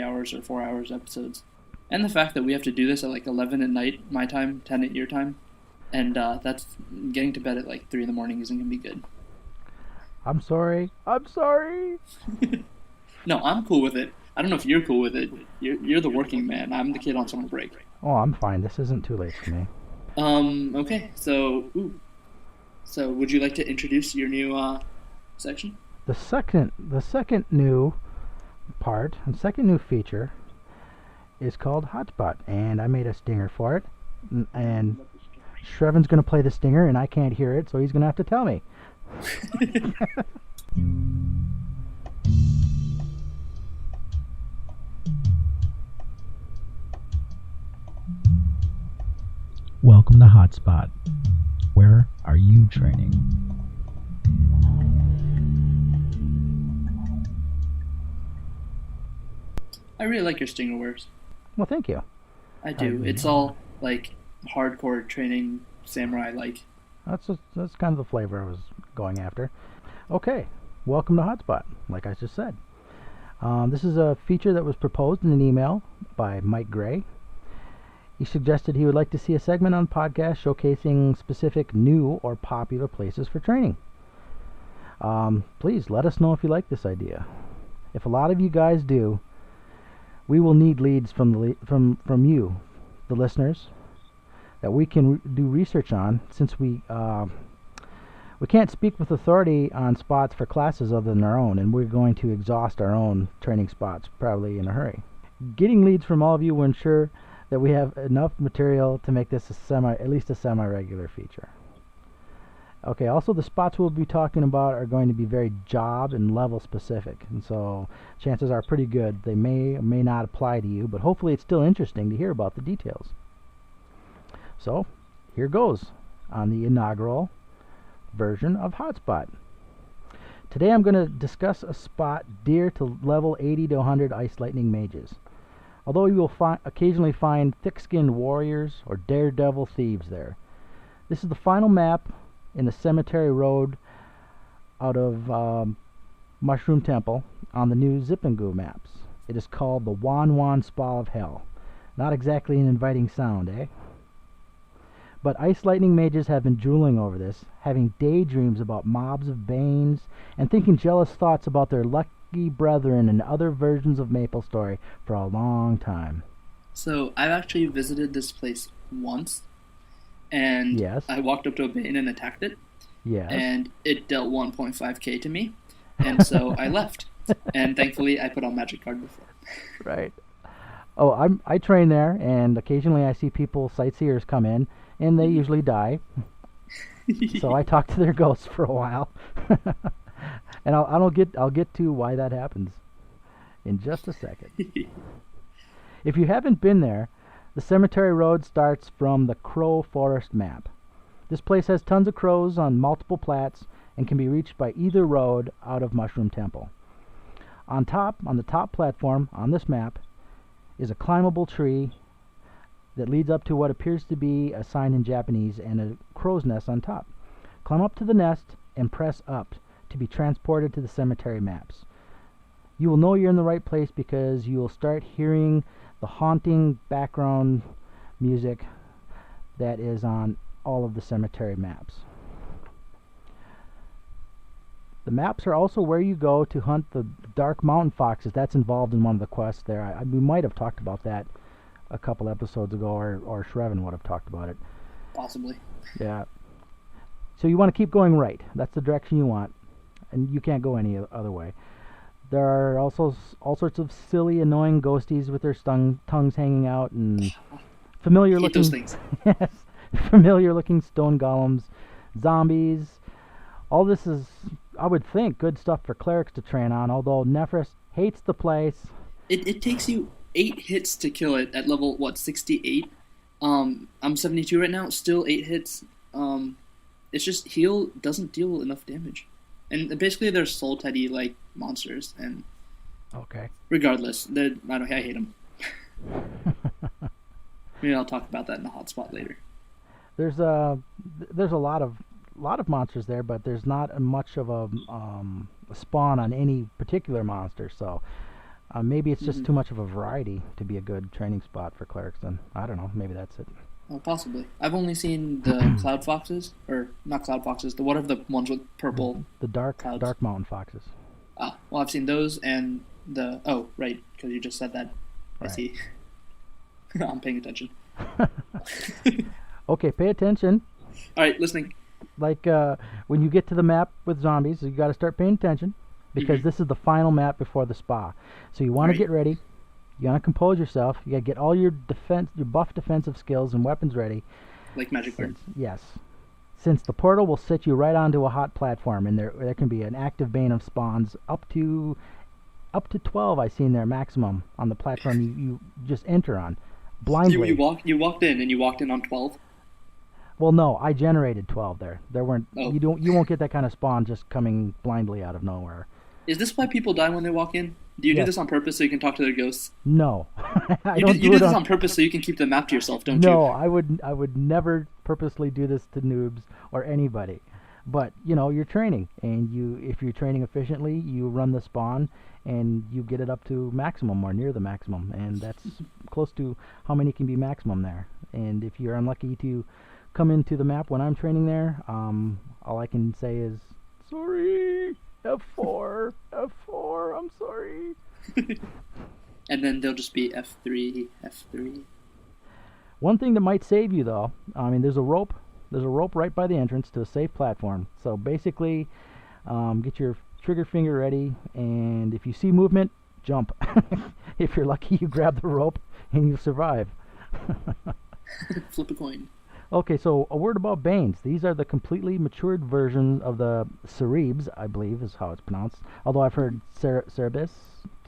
hours or 4 hours episodes. And the fact that we have to do this at 11 at night, my time, 10 at your time, and that's getting to bed at 3 in the morning isn't going to be good. I'm sorry. No, I'm cool with it. I don't know if you're cool with it. You're the working man. I'm the kid on summer break. Oh, I'm fine. This isn't too late for me. Okay. So would you like to introduce your new section? The second new part, and second new feature, is called Hotspot, and I made a stinger for it, and Shravan's going to play the stinger, and I can't hear it, so he's going to have to tell me. Welcome to Hotspot. Where are you training? I really like your stinger wares. Well, thank you. I do. It's all hardcore training samurai like. That's kind of the flavor I was going after. Okay, welcome to Hotspot, like I just said. This is a feature that was proposed in an email by Mike Gray. He suggested he would like to see a segment on the podcast showcasing specific new or popular places for training. Please let us know if you like this idea. If a lot of you guys do, we will need leads from you, the listeners, that we can do research on, since we can't speak with authority on spots for classes other than our own, and we're going to exhaust our own training spots probably in a hurry. Getting leads from all of you will ensure that we have enough material to make this at least a semi-regular feature. Okay, also the spots we'll be talking about are going to be very job and level specific, and so chances are pretty good they may or may not apply to you, but hopefully it's still interesting to hear about the details. So, here goes on the inaugural version of Hotspot. Today I'm going to discuss a spot dear to level 80 to 100 Ice Lightning mages. Although you will occasionally find thick-skinned warriors or daredevil thieves there. This is the final map in the Cemetery Road out of Mushroom Temple on the new Zip and Goo maps. It is called the Wan Wan Spa of Hell. Not exactly an inviting sound, eh? But Ice Lightning mages have been drooling over this, having daydreams about mobs of Banes, and thinking jealous thoughts about their lucky brethren in other versions of MapleStory for a long time. So, I've actually visited this place once, and yes. I walked up to a Bane and attacked it, yes. and it dealt 1.5k to me, and so I left. And thankfully, I put on Magic Card before. Right. Oh, I train there, and occasionally I see sightseers come in, and they usually die. So I talk to their ghosts for a while, and I'll get to why that happens in just a second. If you haven't been there, the Cemetery Road starts from the Crow Forest map. This place has tons of crows on multiple plats and can be reached by either road out of Mushroom Temple. On the top platform on this map is a climbable tree that leads up to what appears to be a sign in Japanese and a crow's nest on top. Climb up to the nest and press up to be transported to the cemetery maps. You will know you're in the right place because you will start hearing the haunting background music that is on all of the cemetery maps. The maps are also where you go to hunt the dark mountain foxes. That's involved in one of the quests there. We might have talked about that a couple episodes ago, or Shravan would have talked about it. Possibly. Yeah. So you want to keep going right. That's the direction you want, and you can't go any other way. There are also all sorts of silly, annoying ghosties with their tongues hanging out, and familiar-looking those things. Yes, familiar-looking stone golems, zombies. All this is, I would think, good stuff for clerics to train on. Although Nephris hates the place. It takes you 8 hits to kill it at level 68. I'm 72 right now. Still 8 hits. It's just heal doesn't deal enough damage. And basically they're soul teddy like monsters, and okay. Regardless, I hate them. Maybe I'll talk about that in the hotspot later. There's a lot of monsters there, but there's not much of a spawn on any particular monster, so maybe it's just too much of a variety to be a good training spot for clerics. Then I don't know, maybe that's it. Well, possibly. I've only seen the cloud foxes, or not cloud foxes. The whatever the ones with purple. The dark mountain foxes. Ah, well, I've seen those and the right, because you just said that. Right. I see. I'm paying attention. Okay, pay attention. All right, listening. Like when you get to the map with zombies, you got to start paying attention because this is the final map before the spa. So you want to get ready. You want to compose yourself. You got to get all your buff defensive skills and weapons ready. Like magic cards. Yes. Since the portal will set you right onto a hot platform, and there can be an active bane of spawns up to 12. I've seen there maximum on the platform you just enter on blindly. You walked in and you walked in on 12. Well, no, I generated 12 there. There weren't. Oh. You won't get that kind of spawn just coming blindly out of nowhere. Is this why people die when they walk in? Do you do this on purpose so you can talk to their ghosts? No. You do this on purpose so you can keep the map to yourself, don't you? No, I would never purposely do this to noobs or anybody. But you're training, and if you're training efficiently, you run the spawn, and you get it up to maximum or near the maximum, and that's close to how many can be maximum there. And if you're unlucky to come into the map when I'm training there, all I can say is sorry, F4, F4, I'm sorry. And then they'll just be F3, F3. One thing that might save you, though, there's a rope right by the entrance to a safe platform. So basically, get your trigger finger ready, and if you see movement, jump. If you're lucky, you grab the rope and you survive. Flip a coin. Okay, so a word about Banes. These are the completely matured version of the Cerebes, I believe is how it's pronounced. Although I've heard Cerebus.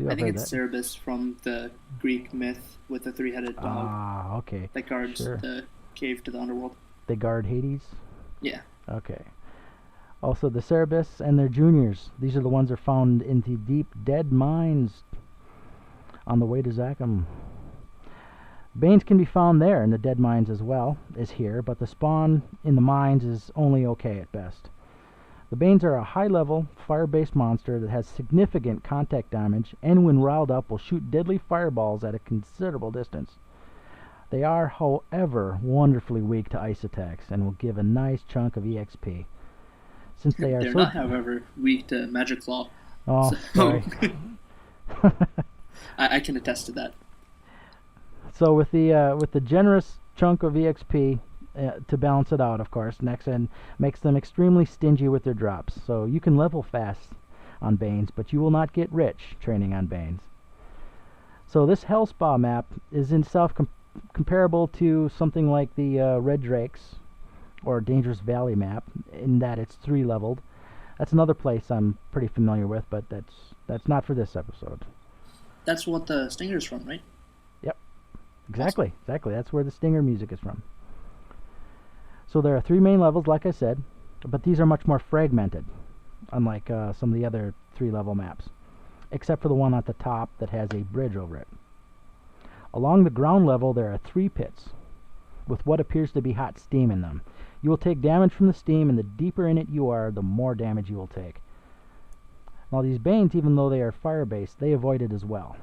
I think it's Cerebus from the Greek myth with the three-headed dog. Ah, okay. That guards the cave to the underworld. They guard Hades? Yeah. Okay. Also, the Cerebus and their juniors. These are the ones that are found in the deep, dead mines on the way to Zachem. Banes can be found there in the dead mines as well as here, but the spawn in the mines is only okay at best. The Banes are a high-level, fire-based monster that has significant contact damage, and when riled up will shoot deadly fireballs at a considerable distance. They are, however, wonderfully weak to ice attacks, and will give a nice chunk of EXP. Since they're not, however, weak to magic claw. Oh, sorry. I can attest to that. So with the generous chunk of EXP to balance it out, of course, Nexen makes them extremely stingy with their drops. So you can level fast on Banes, but you will not get rich training on Banes. So this Hell Spa map is in itself comparable to something like the Red Drakes or Dangerous Valley map, in that it's 3-leveled. That's another place I'm pretty familiar with, but that's not for this episode. That's what the Stinger's from, right? Yep. Exactly. That's where the Stinger music is from. So there are 3 main levels, like I said, but these are much more fragmented, unlike some of the other 3-level maps, except for the one at the top that has a bridge over it. Along the ground level, there are 3 pits with what appears to be hot steam in them. You will take damage from the steam, and the deeper in it you are, the more damage you will take. Now these Banes, even though they are fire-based, they avoid it as well.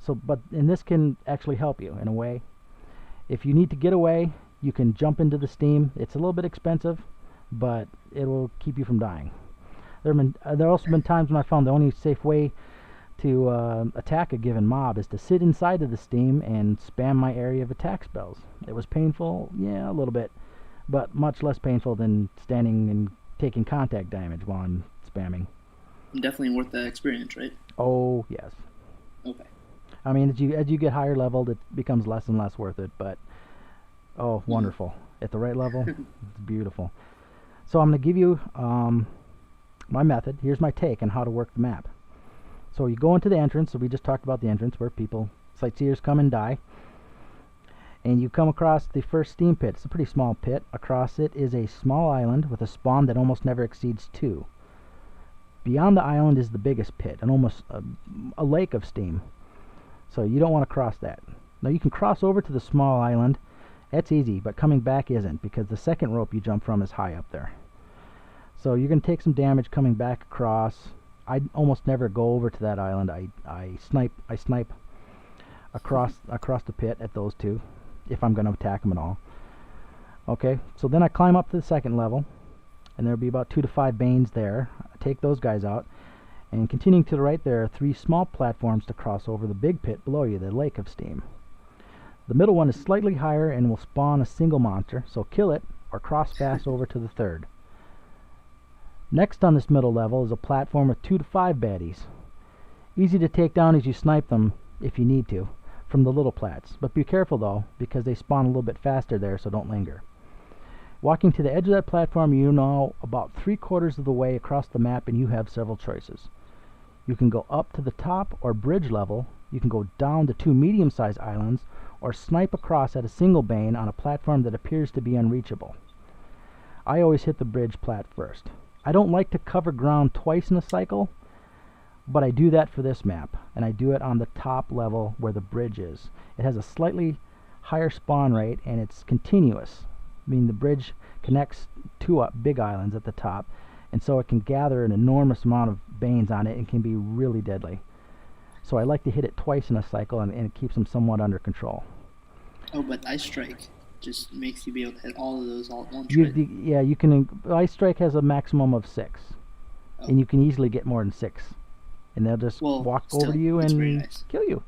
And this can actually help you in a way. If you need to get away, you can jump into the steam. It's a little bit expensive, but it will keep you from dying. There have also been times when I found the only safe way to attack a given mob is to sit inside of the steam and spam my area of attack spells. It was painful, yeah, a little bit, but much less painful than standing and taking contact damage while I'm spamming. Definitely worth the experience, right? Oh, yes. Okay. I mean, as you get higher leveled, it becomes less and less worth it, but oh, wonderful. At the right level, it's beautiful. So I'm going to give you my method. Here's my take on how to work the map. So you go into the entrance, so we just talked about the entrance where sightseers come and die. And you come across the first steam pit. It's a pretty small pit. Across it is a small island with a spawn that almost never exceeds 2. Beyond the island is the biggest pit, and almost a lake of steam. So you don't want to cross that. Now you can cross over to the small island. That's easy, but coming back isn't, because the second rope you jump from is high up there. So you're going to take some damage coming back across. I almost never go over to that island. I snipe across the pit at those 2, if I'm going to attack them at all. Okay, so then I climb up to the second level, and there'll be about 2 to 5 Banes there. I take those guys out, and continuing to the right there are 3 small platforms to cross over the big pit below you, the Lake of Steam. The middle one is slightly higher and will spawn a single monster, so kill it or cross fast over to the third. Next on this middle level is a platform with 2 to 5 baddies. Easy to take down as you snipe them, if you need to, from the little plats. But be careful though, because they spawn a little bit faster there, so don't linger. Walking to the edge of that platform, you know about 3/4 of the way across the map, and you have several choices. You can go up to the top or bridge level, you can go down to 2 medium-sized islands, or snipe across at a single Bane on a platform that appears to be unreachable. I always hit the bridge plat first. I don't like to cover ground twice in a cycle, but I do that for this map, and I do it on the top level where the bridge is. It has a slightly higher spawn rate, and it's continuous. mean, the bridge connects two big islands at the top, and so it can gather an enormous amount of banes on it and can be really deadly. So I like to hit it twice in a cycle, and it keeps them somewhat under control. Oh, but Ice Strike just makes you be able to hit all of those all at once, right? Yeah, you can. Ice Strike has a maximum of 6, and you can easily get more than 6. And they'll just walk over to you and kill you.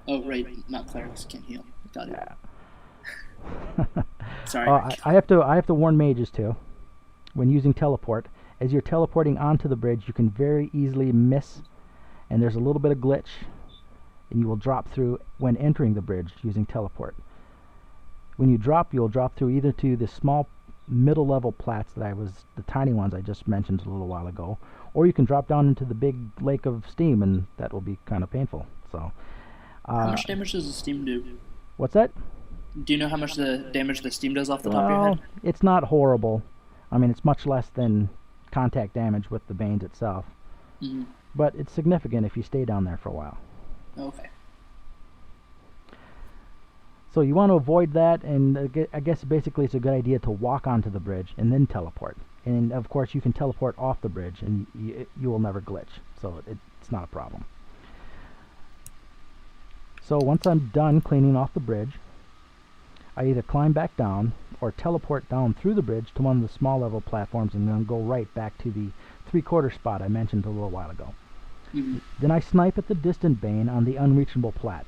Oh, right. Not clerics can't heal. Got it. Yeah. Sorry. I have to warn mages too. When using teleport, as you're teleporting onto the bridge, you can very easily miss, and there's a little bit of glitch, and you will drop through when entering the bridge using teleport. When you drop, you'll drop through either to the small middle level plats the tiny ones I just mentioned a little while ago, or you can drop down into the big lake of steam, and that will be kind of painful. So, how much damage does the steam do? What's that? Do you know how much the damage the steam does off the top of your head? It's not horrible. I mean, it's much less than contact damage with the Banes itself. Mm-hmm. But it's significant if you stay down there for a while. Okay. So you want to avoid that, and I guess basically it's a good idea to walk onto the bridge and then teleport. And of course you can teleport off the bridge, and you will never glitch, so it's not a problem. So once I'm done cleaning off the bridge, I either climb back down or teleport down through the bridge to one of the small level platforms and then go right back to the 3/4 spot I mentioned a little while ago. Mm-hmm. Then I snipe at the distant Bane on the unreachable plat.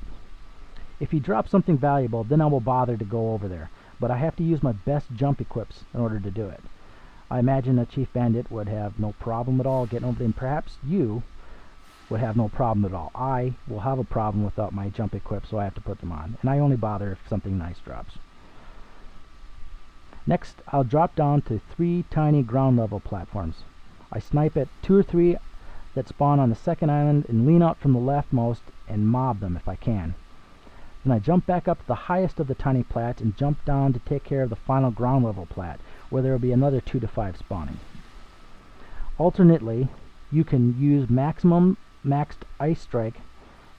If he drops something valuable, then I will bother to go over there, but I have to use my best jump equips in order to do it. I imagine that Chief Bandit would have no problem at all getting over there, and perhaps you would have no problem at all. I will have a problem without my jump equips, so I have to put them on, and I only bother if something nice drops. Next, I'll drop down to 3 tiny ground level platforms. I snipe at 2 or 3 that spawn on the second island and lean out from the leftmost and mob them if I can. Then I jump back up to the highest of the tiny plats and jump down to take care of the final ground level plat, where there will be another 2 to 5 spawning. Alternately, you can use maxed Ice Strike.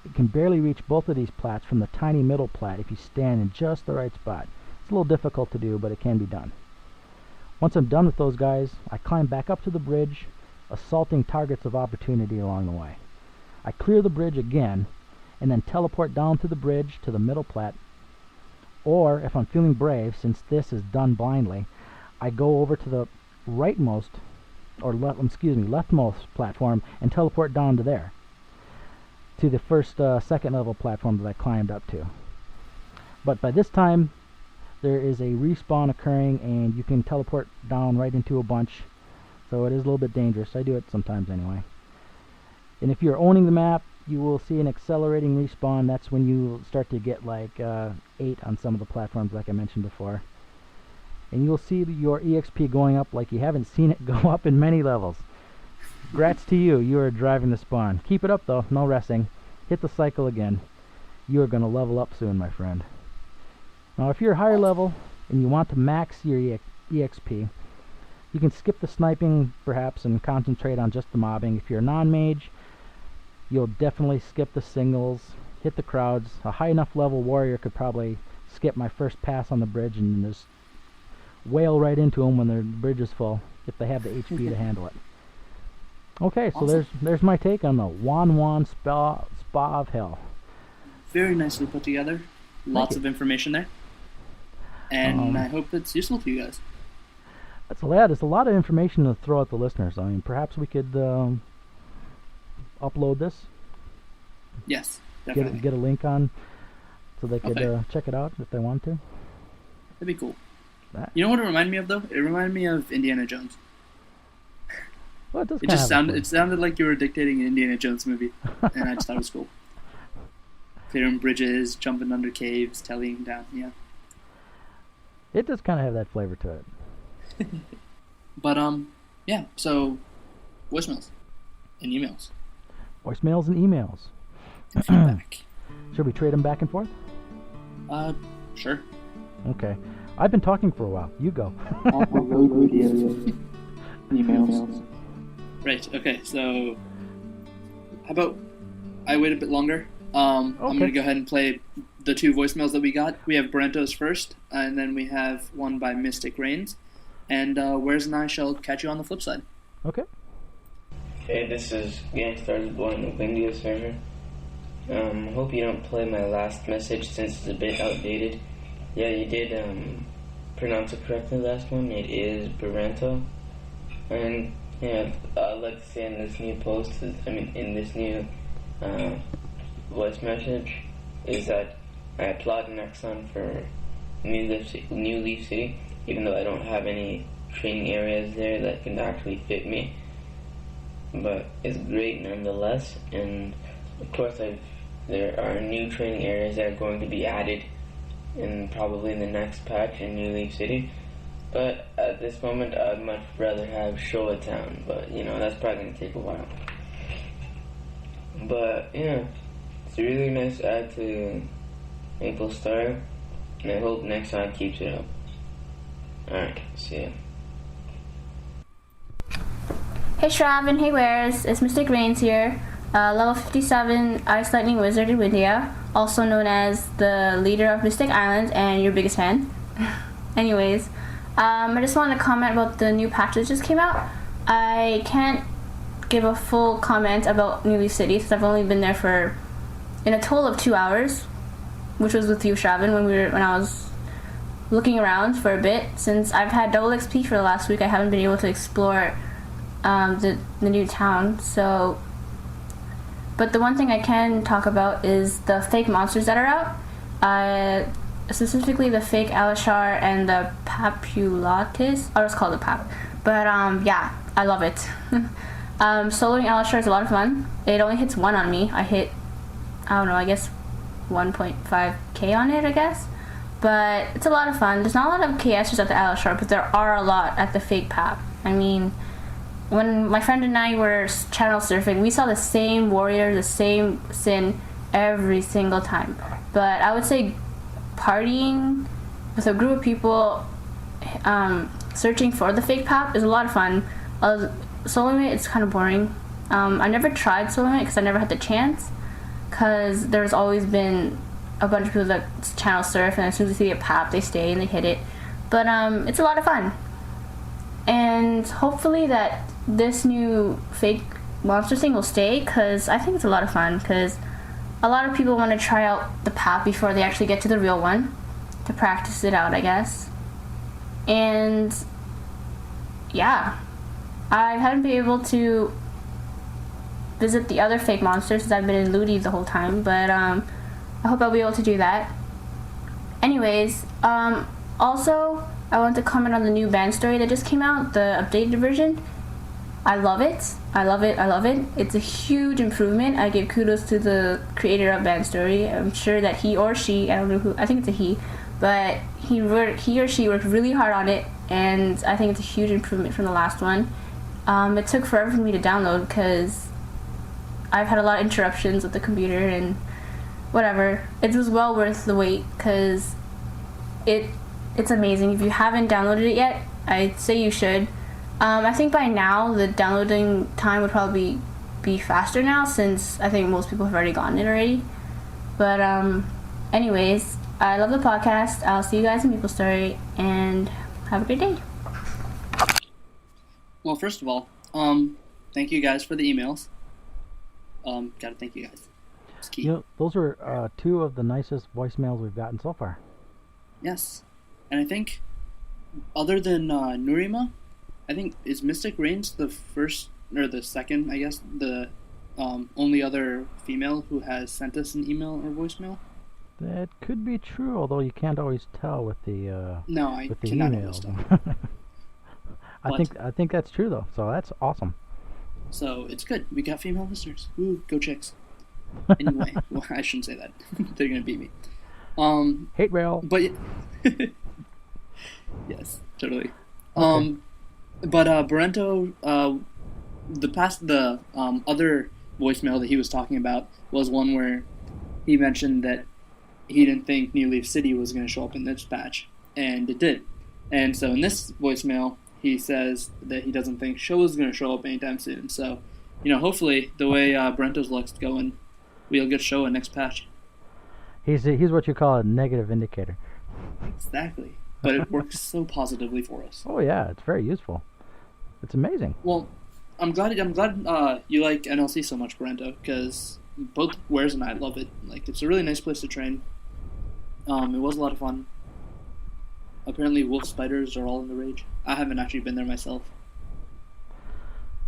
It can barely reach both of these plats from the tiny middle plat if you stand in just the right spot. It's a little difficult to do, but it can be done. Once I'm done with those guys, I climb back up to the bridge, assaulting targets of opportunity along the way. I clear the bridge again, and then teleport down to the bridge to the middle plat, or if I'm feeling brave, since this is done blindly, I go over to the leftmost platform and teleport down to there, to the first second level platform that I climbed up to. But by this time there is a respawn occurring, and you can teleport down right into a bunch, so it is a little bit dangerous. I do it sometimes anyway. And if you're owning the map, you will see an accelerating respawn. That's when you start to get like 8 on some of the platforms like I mentioned before. And you'll see your EXP going up like you haven't seen it go up in many levels. Grats to you, you are driving the spawn. Keep it up though, no resting. Hit the cycle again. You are going to level up soon, my friend. Now if you're higher level and you want to max your EXP, you can skip the sniping perhaps and concentrate on just the mobbing. If you're a non-mage, you'll definitely skip the singles, hit the crowds. A high enough level warrior could probably skip my first pass on the bridge and just wail right into them when their bridge is full, if they have the HP to handle it. Okay, so awesome. there's my take on the Wan Spa of Hell. Very nicely put together. Lots of information there. And I hope it's useful to you guys. It's a lot of information to throw at the listeners. I mean, perhaps we could upload this. Yes, definitely. Get a link on so they could check it out if they want to. That'd be cool. You know what it reminded me of, though? It reminded me of Indiana Jones. Well, it sounded like you were dictating an Indiana Jones movie, and I just thought it was cool. Clearing bridges, jumping under caves, telling down, yeah. It does kind of have that flavor to it. But, yeah, so, voicemails and emails. Voicemails and emails. And feedback. Should we trade them back and forth? Sure. Okay. I've been talking for a while. You go. Emails. Right, okay, so how about I wait a bit longer? I'm going to go ahead and play the two voicemails that we got. We have Brento's first, and then we have one by Mystic Reigns. And Warez and I shall catch you on the flip side. Okay. Hey, this is Gangstars Born with India server. Hope you don't play my last message since it's a bit outdated. Yeah, you did pronounce it correctly last one. It is Barento. And yeah, I'd like to say in this new in this new voice message, is that I applaud Nexon for New Leaf City, even though I don't have any training areas there that can actually fit me. But it's great nonetheless, and of course there are new training areas that are going to be added probably in the next patch in New Leaf City. But at this moment, I'd much rather have Showa Town, but that's probably going to take a while. But yeah, it's a really nice add to Maple Star, and I hope Nexon keeps it up. Alright, see ya. Hey Shravan, hey Warez, it's Mystic Reigns here, level 57 Ice Lightning Wizard in India, also known as the leader of Mystic Island and your biggest fan. Anyways, I just wanted to comment about the new patch that just came out. I can't give a full comment about New Leaf City since I've only been there for in a total of 2 hours, which was with you, Shravan, when I was looking around for a bit. Since I've had double XP for the last week, I haven't been able to explore the new town. So, but the one thing I can talk about is the fake monsters that are out. Specifically the fake Alashar and the Papulatus. I'll just call it Pap. But yeah, I love it. Soloing Alashar is a lot of fun. It only hits 1 on me. I hit, I don't know, I guess 1.5k on it, I guess. But it's a lot of fun. There's not a lot of KSers at the Alashar, but there are a lot at the fake Pap. I mean, when my friend and I were channel surfing, we saw the same warrior, the same Sin every single time. But I would say partying with a group of people searching for the fake Pap is a lot of fun. Soloing it, it's kind of boring. I never tried soloing it because I never had the chance, because there's always been a bunch of people that channel surf, and as soon as they see a Pap, they stay and they hit it. But it's a lot of fun. And hopefully that this new fake monster thing will stay, because I think it's a lot of fun, because a lot of people want to try out the Pap before they actually get to the real one, to practice it out, I guess. And yeah, I haven't been able to visit the other fake monsters since I've been in Ludi the whole time, but I hope I'll be able to do that. Anyways, also I want to comment on the new band story that just came out, the updated version. I love it. I love it. I love it. It's a huge improvement. I give kudos to the creator of Band Story. I'm sure that he or she, I don't know who, I think it's a he, but he or she worked really hard on it, and I think it's a huge improvement from the last one. It took forever for me to download because I've had a lot of interruptions with the computer and whatever. It was well worth the wait because it's amazing. If you haven't downloaded it yet, I'd say you should. I think by now the downloading time would probably be faster now, since I think most people have already gotten it already. But anyways, I love the podcast. I'll see you guys in Maple Story, and have a great day. Well, first of all, thank you guys for the emails. Gotta thank you guys. It's key. Those were 2 of the nicest voicemails we've gotten so far. Yes, and I think other than Nurima, I think, is Mystic Reigns the first, or the second, I guess, the only other female who has sent us an email or voicemail? That could be true, although you can't always tell with the no, I with the cannot emails. always tell. I think that's true though, so that's awesome. So it's good. We got female listeners. Woo, go Chicks. Anyway, well, I shouldn't say that. They're gonna beat me. Hate rail. But yes, totally. Okay. But Barento, the other voicemail that he was talking about was one where he mentioned that he didn't think New Leaf City was going to show up in this patch, and it did. And so in this voicemail, he says that he doesn't think Showa is going to show up anytime soon. So, hopefully the way Barento's luck's going, we'll get Showa next patch. He's what you call a negative indicator. Exactly. But it works so positively for us. Oh yeah, it's very useful. It's amazing. Well, I'm glad you like NLC so much, Brento, because both Warez and I love it. Like, it's a really nice place to train. It was a lot of fun. Apparently, wolf spiders are all in the rage. I haven't actually been there myself.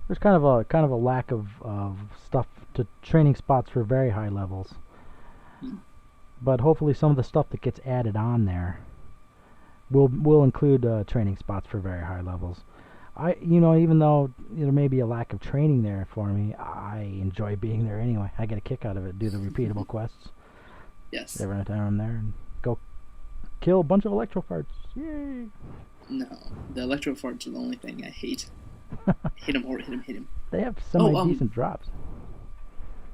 There's kind of a lack of stuff to training spots for very high levels. But hopefully some of the stuff that gets added on there will include training spots for very high levels. Even though there may be a lack of training there for me, I enjoy being there anyway. I get a kick out of it. Do the repeatable quests. Yes. Every time I'm there, and go kill a bunch of electro-farts. Yay! No, the electro farts are the only thing I hate. Hit him. They have semi-decent drops.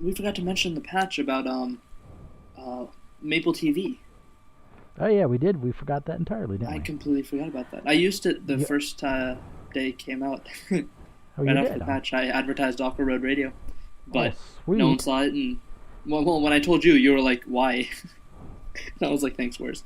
We forgot to mention the patch about Maple TV. Oh yeah, we did. We forgot that entirely, didn't we? I completely forgot about that. I used it the first day it came out. Right after the patch, I advertised Aqua Road Radio, but no one saw it. And well, when I told you, you were like, "Why?" And I was like, "Thanks, Warez."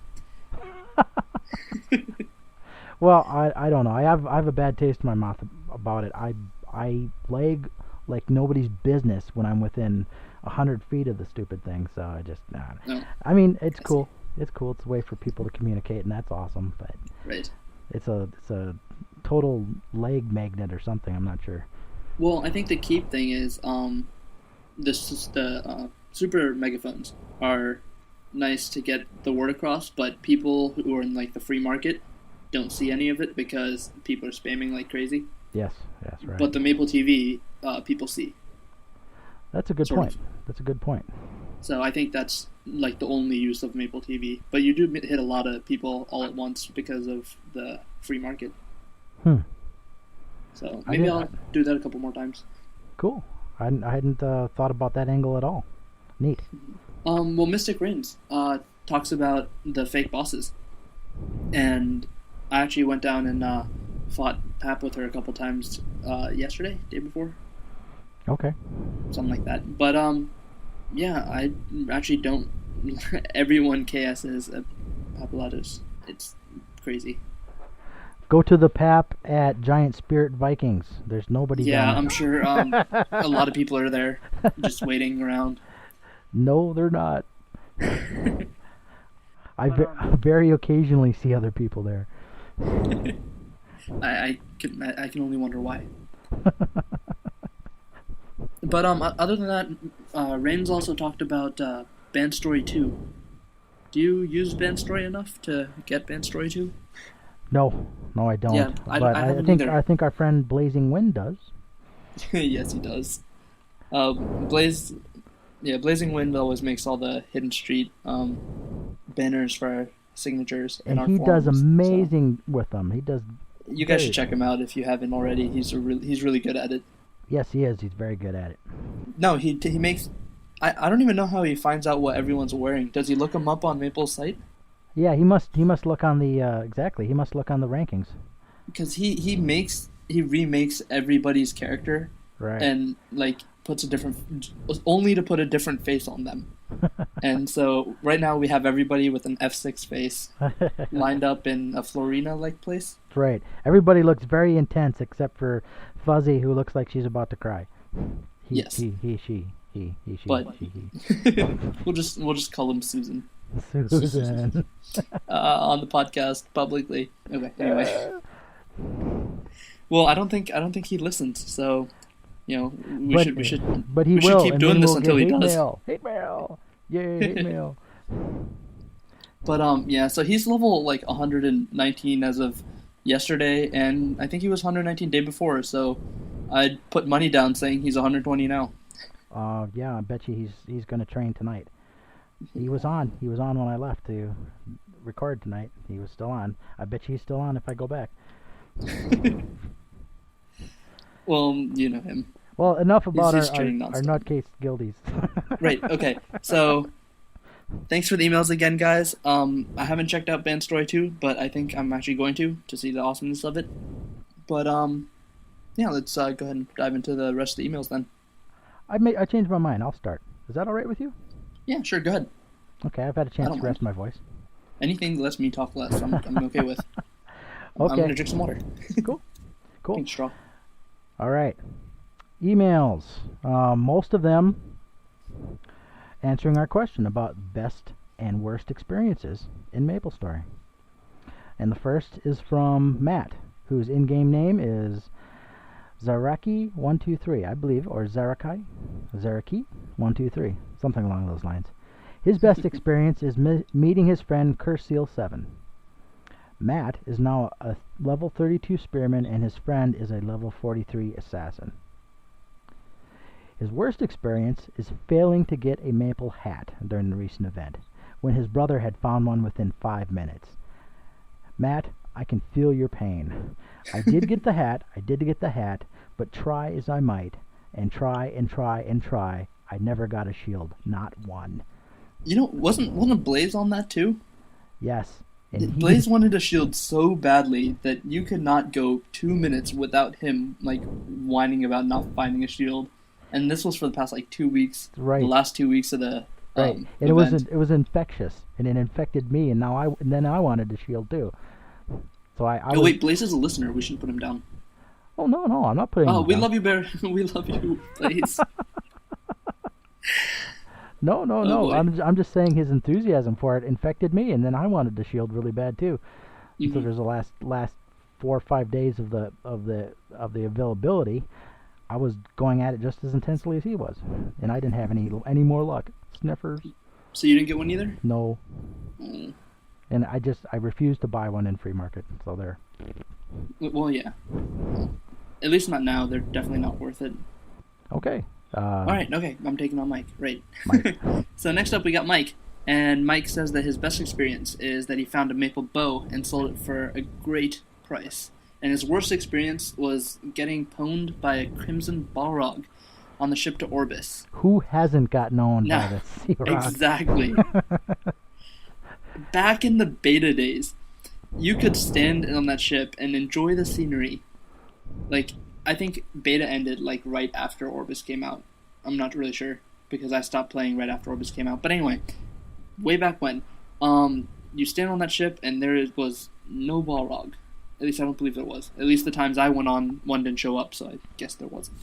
Well, I don't know. I have a bad taste in my mouth about it. I lag like nobody's business when I'm within 100 feet of the stupid thing. So I just No. I mean, it's cool. It's cool. It's a way for people to communicate, and that's awesome. But right. It's a total lag magnet or something. I'm not sure. Well, I think the key thing is the super megaphones are nice to get the word across, but people who are in like the free market don't see any of it because people are spamming like crazy. Yes, right. But the Maple TV, people see. That's a good point. That's a good point. So I think that's like the only use of Maple TV. But you do hit a lot of people all at once because of the free market. So maybe I'll do that a couple more times. Cool. I hadn't thought about that angle at all. Neat. Well, Mystic Reigns talks about the fake bosses. And I actually went down and fought Pap with her a couple times yesterday, day before. Okay. Something like that. But yeah, I actually don't. Everyone KSs at Papalatos. It's crazy. Go to the Pap at Giant Spirit Vikings. There's nobody Yeah, down. I'm sure a lot of people are there just waiting around. No, they're not. I very occasionally see other people there. I can only wonder why. But other than that, Rains also talked about Band Story 2. Do you use Band Story enough to get Band Story 2? No, I don't. Yeah, but I think our friend Blazing Wind does. Yes, he does. Blazing Wind always makes all the Hidden Street banners for our signatures and our he forums, does amazing with them. He does. You guys should check him out if you haven't already. He's really good at it. Yes, he is. He's very good at it. No, he makes. I don't even know how he finds out what everyone's wearing. Does he look them up on Maple's site? Yeah, he must look on the exactly. He must look on the rankings. Because he remakes everybody's character, right? And like puts only to put a different face on them. And so right now we have everybody with an F6 face lined up in a Florina-like place. That's right. Everybody looks very intense except for Fuzzy, who looks like she's about to cry. Yes. He, she. But we'll just call him Susan. Susan. On the podcast publicly. Okay. Anyway. Well, I don't think he listens. So, we should. But he we will. should keep doing this until he does. Hate mail. Yay, hate mail. But yeah. So he's level like 119 as of yesterday, and I think he was 119 day before. So I'd put money down saying he's 120 now. Yeah, I bet you he's going to train tonight. He was on when I left to record tonight. He was still on. I bet you he's still on if I go back. Well, you know him. Well, enough about our nonstop. nutcase guildies. Right, okay. So, thanks for the emails again, guys. I haven't checked out Band Story 2, but I think I'm actually going to see the awesomeness of it. But, yeah, let's go ahead and dive into the rest of the emails then. I changed my mind. I'll start. Is that all right with you? Yeah, sure, go ahead. Okay, I've had a chance to rest my voice. Anything that lets me talk less, I'm okay with. Okay. I'm going to drink some water. Cool. Pink straw. All right. Emails. Most of them answering our question about best and worst experiences in MapleStory. And the first is from Matt, whose in-game name is Zaraki123, I believe, or Zaraki123, something along those lines. His best experience is meeting his friend Curseal7. Matt is now a level 32 spearman, and his friend is a level 43 assassin. His worst experience is failing to get a maple hat during the recent event, when his brother had found one within 5 minutes. Matt, I can feel your pain. I did get the hat, but try as I might, and try, I never got a shield, not one. Wasn't Blaze on that too? Yes. Blaze wanted a shield so badly that you could not go 2 minutes without him whining about not finding a shield. And this was for the past 2 weeks. Right. The last 2 weeks of the right. And event. it was infectious, and it infected me, and then I wanted the shield too. So wait, Blaze is a listener. We should put him down. Oh no, I'm not putting him down. We love you, Bear. We love you, Blaze. No. I'm just saying his enthusiasm for it infected me, and then I wanted the shield really bad too. Mm-hmm. So there's the last 4 or 5 days of the availability. I was going at it just as intensely as he was, and I didn't have any more luck. Sniffers. So you didn't get one either? No. And I refused to buy one in free market. So there. Well, yeah. At least not now. They're definitely not worth it. Okay. All right. Okay. I'm taking on Mike. Right. Mike. So next up we got Mike, and Mike says that his best experience is that he found a maple bow and sold it for a great price. And his worst experience was getting pwned by a crimson balrog on the ship to Orbis. Who hasn't gotten owned by the sea rock? Exactly. Back in the beta days, you could stand on that ship and enjoy the scenery. I think beta ended right after Orbis came out. I'm not really sure because I stopped playing right after Orbis came out. But anyway, way back when, you stand on that ship and there was no balrog. At least I don't believe there was. At least the times I went on, one didn't show up, so I guess there wasn't.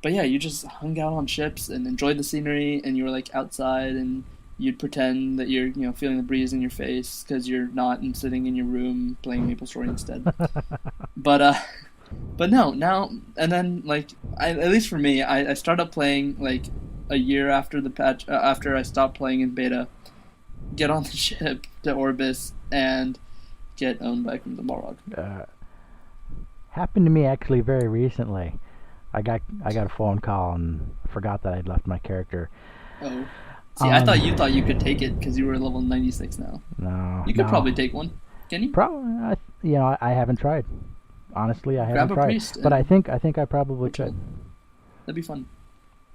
But yeah, you just hung out on ships and enjoyed the scenery, and you were outside, and you'd pretend that you're feeling the breeze in your face because you're not, and sitting in your room playing MapleStory instead. But no, now and then at least for me, I started playing a year after the patch after I stopped playing in beta. Get on the ship to Orbis and get owned by Crimson Balrog. Happened to me actually very recently. I got a phone call and forgot that I'd left my character. Oh. See, I thought you could take it because you were level 96 now. No. You could probably take one. Can you? Probably. I haven't tried. Honestly, I haven't tried. Grab a priest. But I think I probably could. That'd be fun.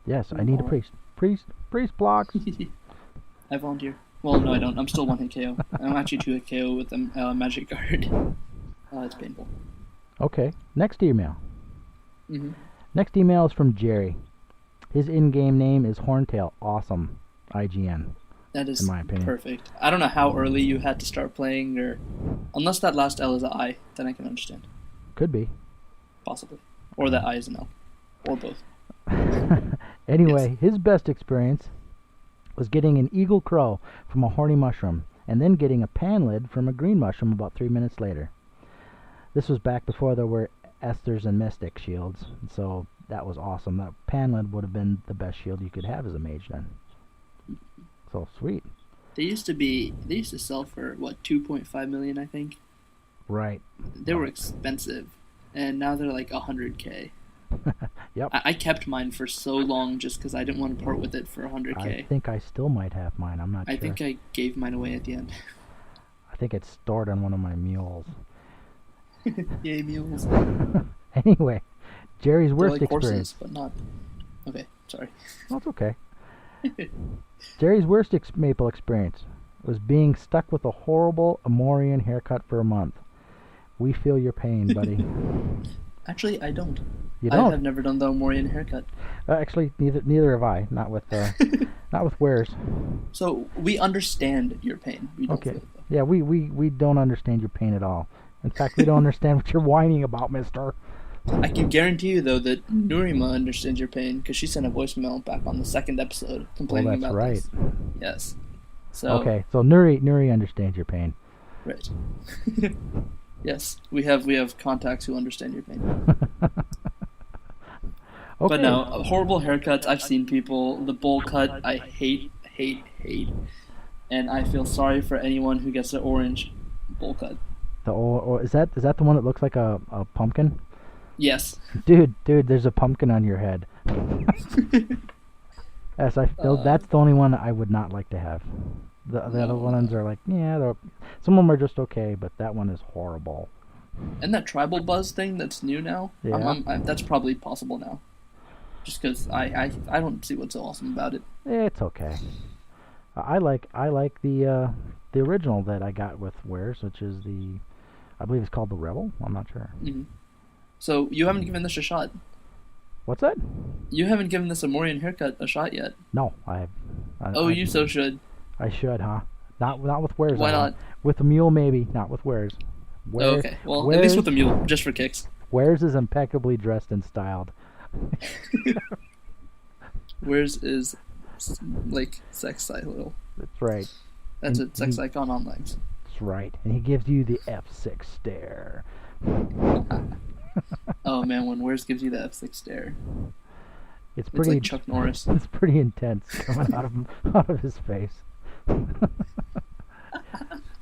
Yes, I need a priest. Priest blocks. I volunteer. Well, no, I don't. I'm still 1-hit KO. I'm actually 2-hit KO with a magic guard. It's painful. Okay. Next email. Mm-hmm. Next email is from Jerry. His in-game name is Horntail. Awesome. IGN. That is in my opinion. Perfect. I don't know how early you had to start playing, or unless that last L is an I, then I can understand. Could be. Possibly. Or that I is an L. Or both. Anyway, yes. His best experience was getting an eagle crow from a horny mushroom, and then getting a panlid from a green mushroom about 3 minutes later. This was back before there were Esther's and Mystic shields, so that was awesome. That panlid would have been the best shield you could have as a mage then. So sweet. They used to sell for, 2.5 million, I think? Right. They were expensive, and now they're like 100K. Yep. I kept mine for so long just because I didn't want to part with it for 100K. I think I still might have mine. I'm not sure. I think I gave mine away at the end. I think it's stored on one of my mules. Yay, mules. Anyway, Jerry's They're worst like experience. Horses, but not. Okay, sorry. Well, it's okay. Jerry's worst maple experience was being stuck with a horrible Amorian haircut for a month. We feel your pain, buddy. Actually, I don't. You don't? I have never done the Omorian haircut. Actually, neither have I. Not with not with Warez. So we understand your pain. We don't feel it, though. Yeah, we don't understand your pain at all. In fact, we don't understand what you're whining about, mister. I can guarantee you, though, that Nurima understands your pain because she sent a voicemail back on the second episode complaining about this. That's right. Yes. So, okay, so Nuri understands your pain. Right. Yes, we have contacts who understand your pain. Okay. But no, horrible haircuts. I've seen people. The bowl cut, I hate. And I feel sorry for anyone who gets the orange bowl cut. Is that the one that looks like a pumpkin? Yes. Dude, there's a pumpkin on your head. Yes, that's the only one I would not like to have. The other ones are like, yeah, some of them are just okay, but that one is horrible. And that tribal buzz thing that's new now, yeah. That's probably possible now. Just because I don't see what's so awesome about it. It's okay. I like the original that I got with Warez, which is I believe it's called the Rebel. I'm not sure. Mm-hmm. So you haven't given this a shot. What's that? You haven't given this Omorian haircut a shot yet. No, I have. You so should. I should, huh? Not with Warez. Why not? With the mule, maybe. Not with Warez. Okay. Well, at least with the mule, just for kicks. Warez is impeccably dressed and styled. Warez is like sex idol. That's right. That's a sex icon on legs. That's right. And he gives you the F6 stare. Oh man, when Warez gives you the F6 stare, it's like Chuck Norris. It's pretty intense coming out of his face.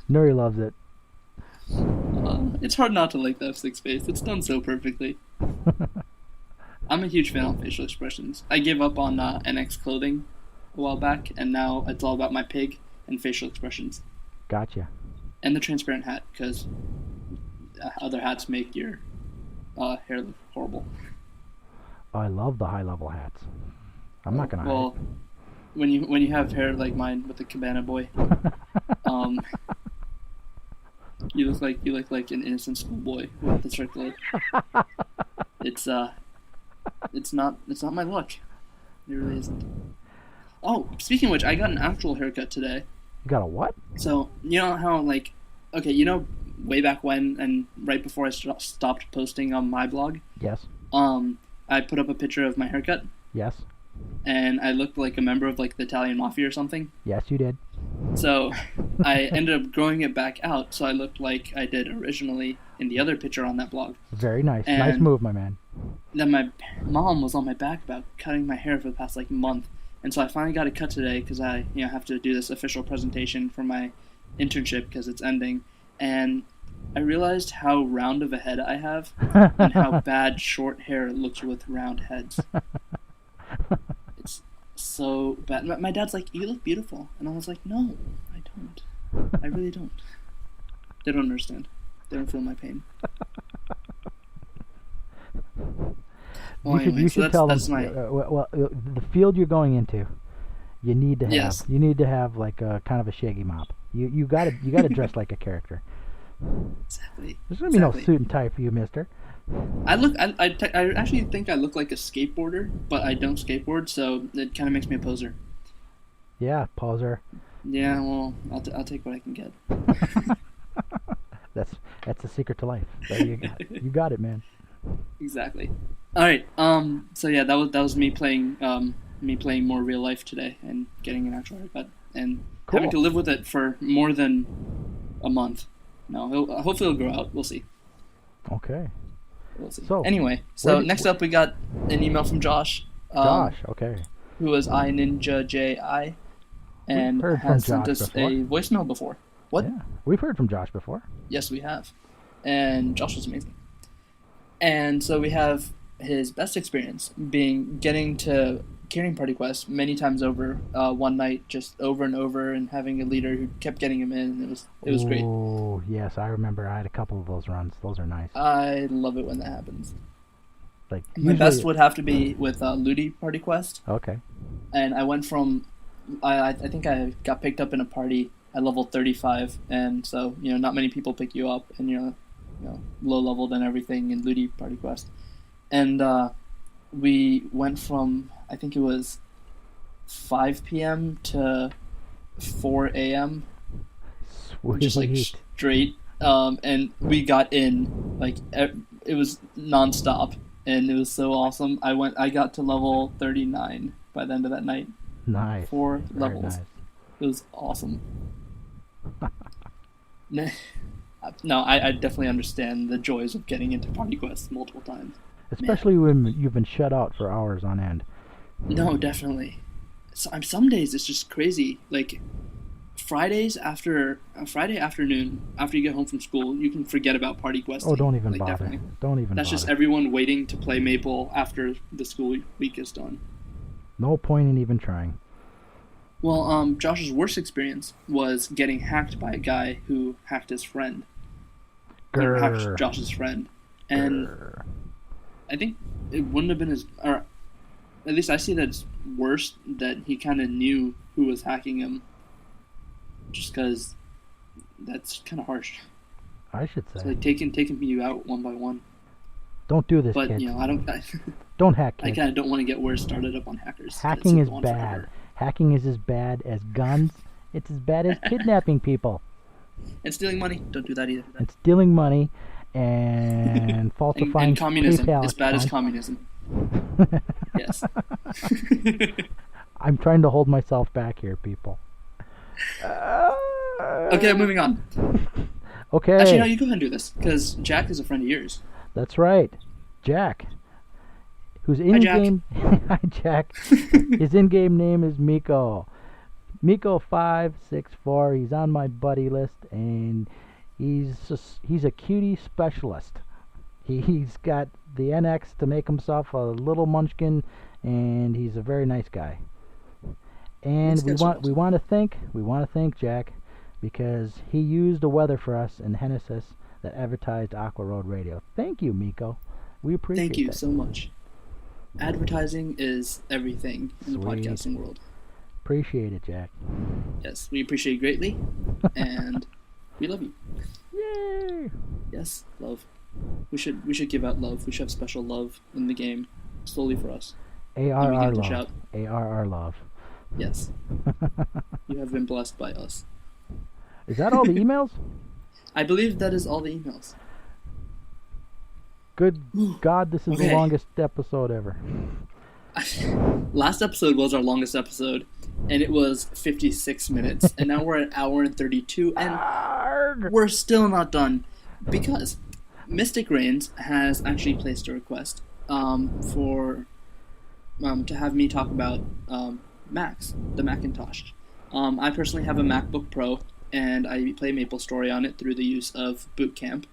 Nuri loves it. It's hard not to like the F6 face. It's done so perfectly. I'm a huge fan of facial expressions. I gave up on NX clothing a while back, and now it's all about my pig and facial expressions. Gotcha. And the transparent hat, because other hats make your hair look horrible. Oh, I love the high-level hats. I'm not gonna hide. Well, when you have hair like mine with the cabana boy, you look like an innocent schoolboy with the circlet. It's not my look. It really isn't. Oh, speaking of which, I got an actual haircut today. You got a what? So you know how way back when and right before I stopped posting on my blog. Yes. I put up a picture of my haircut. Yes. And I looked like a member of the Italian Mafia or something. Yes, you did. So I ended up growing it back out, so I looked like I did originally in the other picture on that blog. Very nice. And nice move, my man. Then my mom was on my back about cutting my hair for the past month, and so I finally got it cut today because I have to do this official presentation for my internship because it's ending, and I realized how round of a head I have and how bad short hair looks with round heads. It's so bad. My dad's like, "You look beautiful," and I was like, "No, I don't. I really don't." They don't understand. They don't feel my pain. Well, you should tell them. The field you're going into, you need to have like a kind of a shaggy mop. You gotta dress like a character. Exactly. There's gonna be no suit and tie for you, mister. I actually think I look like a skateboarder, but I don't skateboard, so it kind of makes me a poser. Yeah, poser. Yeah, well, I'll take what I can get. That's the secret to life. There you got it. You got it, man. Exactly. All right. So yeah, that was me playing more real life today and getting an actual haircut and having to live with it for more than a month. No, hopefully it'll grow out. We'll see. Okay. We'll see. So anyway, next up we got an email from Josh. Okay. Who was iNinjaJI and has sent us a voicemail before. What? Yeah, we've heard from Josh before. Yes, we have. And Josh was amazing. And so we have his best experience getting to Catering Party Quest many times over, one night, just over and over, and having a leader who kept getting him in. It was great. Oh, yes, I remember. I had a couple of those runs. Those are nice. I love it when that happens. My Usually, best would have to be with Ludi Party Quest. Okay. And I went from, I think I got picked up in a party at level 35, and so not many people pick you up, and low leveled and everything in Ludi Party Quest. And we went from, I think it was 5 p.m. to 4 a.m. Sweet. Just like straight. And we got in, like, it was nonstop, and it was so awesome. I got to level 39 by the end of that night. Nice. 4 levels. Nice. It was awesome. No, I definitely understand the joys of getting into Party Quests multiple times. Especially when you've been shut out for hours on end. No, definitely. Some days it's just crazy. Like, Friday afternoon, after you get home from school, you can forget about Party Questing. Oh, don't even bother. Definitely. Don't even That's bother. just everyone waiting to play Maple after the school week is done. No point in even trying. Well, Josh's worst experience was getting hacked by a guy who hacked his friend. Or hacked Josh's friend. And I think it wouldn't have been or at least I see that it's worse that he kind of knew who was hacking him. Just because that's kind of harsh. I should say. It's like taking you out one by one. Don't do this, but, kids. Don't hack, kids. I kind of don't want to get worse started up on hackers. Hacking is bad. Hacking is as bad as guns. It's as bad as kidnapping people. And stealing money. Don't do that either. And stealing money and falsifying and communism. PayPal As bad as accounts. communism. Yes. I'm trying to hold myself back here, people. Okay, moving on. Okay. Actually, no, you go ahead and do this, because Jack is a friend of yours. That's right. Jack. Whose in-game... Hi, Jack. His in-game name is Miko. Miko564. He's on my buddy list, and he's a cutie specialist. He's got the NX to make himself a little munchkin, and he's a very nice guy. And we want to thank Jack, because he used the weather for us in Genesis that advertised Aqua Road Radio. Thank you, Miko. We appreciate it. Thank you so much. Advertising is everything in the podcasting world. Appreciate it, Jack. Yes, we appreciate it greatly, and we love you. Yay! Yes, love. We should give out love. We should have special love in the game, slowly for us. ARR love. ARR love. Yes. You have been blessed by us. Is that all the emails? I believe that is all the emails. Good God, this is the longest episode ever. Last episode was our longest episode, and it was 56 minutes, and now we're at an hour and 32, and we're still not done, because Mystic Reigns has actually placed a request for to have me talk about Macs, the Macintosh. I personally have a MacBook Pro, and I play MapleStory on it through the use of Boot Camp,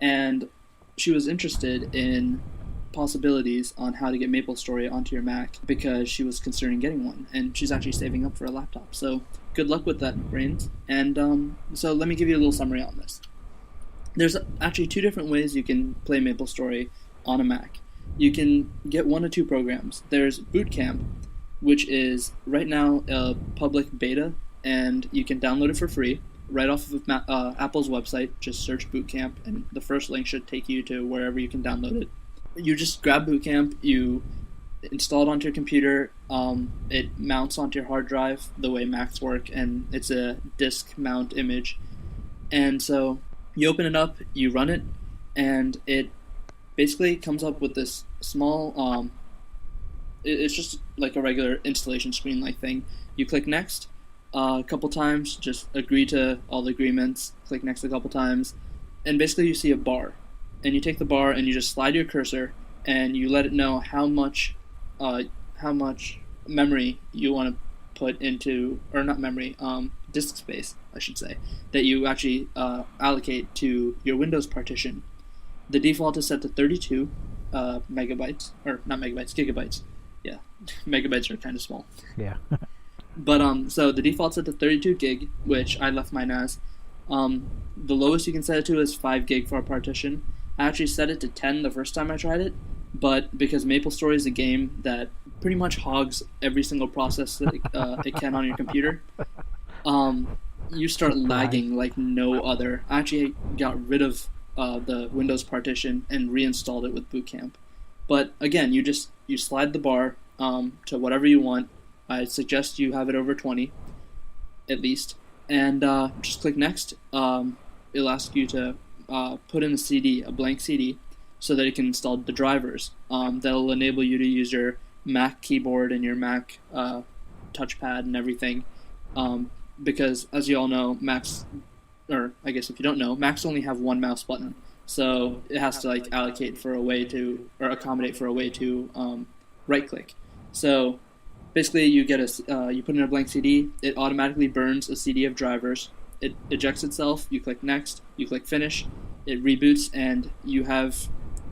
and she was interested in possibilities on how to get MapleStory onto your Mac because she was considering getting one, and she's actually saving up for a laptop. So good luck with that, Reigns. And so let me give you a little summary on this. There's actually two different ways you can play MapleStory on a Mac. You can get one of two programs. There's Boot Camp, which is right now a public beta, and you can download it for free right off of Apple's website. Just search Boot Camp, and the first link should take you to wherever you can download it. You just grab Boot Camp, you install it onto your computer, it mounts onto your hard drive the way Macs work, and it's a disk mount image. And so you open it up, you run it, and it basically comes up with this small, it's just like a regular installation screen-like thing. You click Next a couple times, just agree to all the agreements, click Next a couple times, and basically you see a bar. And you take the bar and you just slide your cursor and you let it know how much memory you want to put into, or not memory, disk space, I should say, that you actually allocate to your Windows partition. The default is set to 32 megabytes, or not megabytes, gigabytes. Yeah, megabytes are kind of small. Yeah. But so the default's set to 32 gig, which I left mine as. The lowest you can set it to is 5 gig for a partition. I actually set it to 10 the first time I tried it, but because MapleStory is a game that pretty much hogs every single process that it can on your computer, you start lagging like no other. I actually got rid of the Windows partition and reinstalled it with Boot Camp. But again, you slide the bar to whatever you want. I suggest you have it over 20, at least, and just click Next. It'll ask you to put in a blank CD, so that it can install the drivers. That'll enable you to use your Mac keyboard and your Mac touchpad and everything. Because, as you all know, Macs, or I guess if you don't know, Macs only have one mouse button. So it has to accommodate for a way to right-click. So basically, you put in a blank CD. It automatically burns a CD of drivers. It ejects itself. You click Next. You click Finish. It reboots, and you have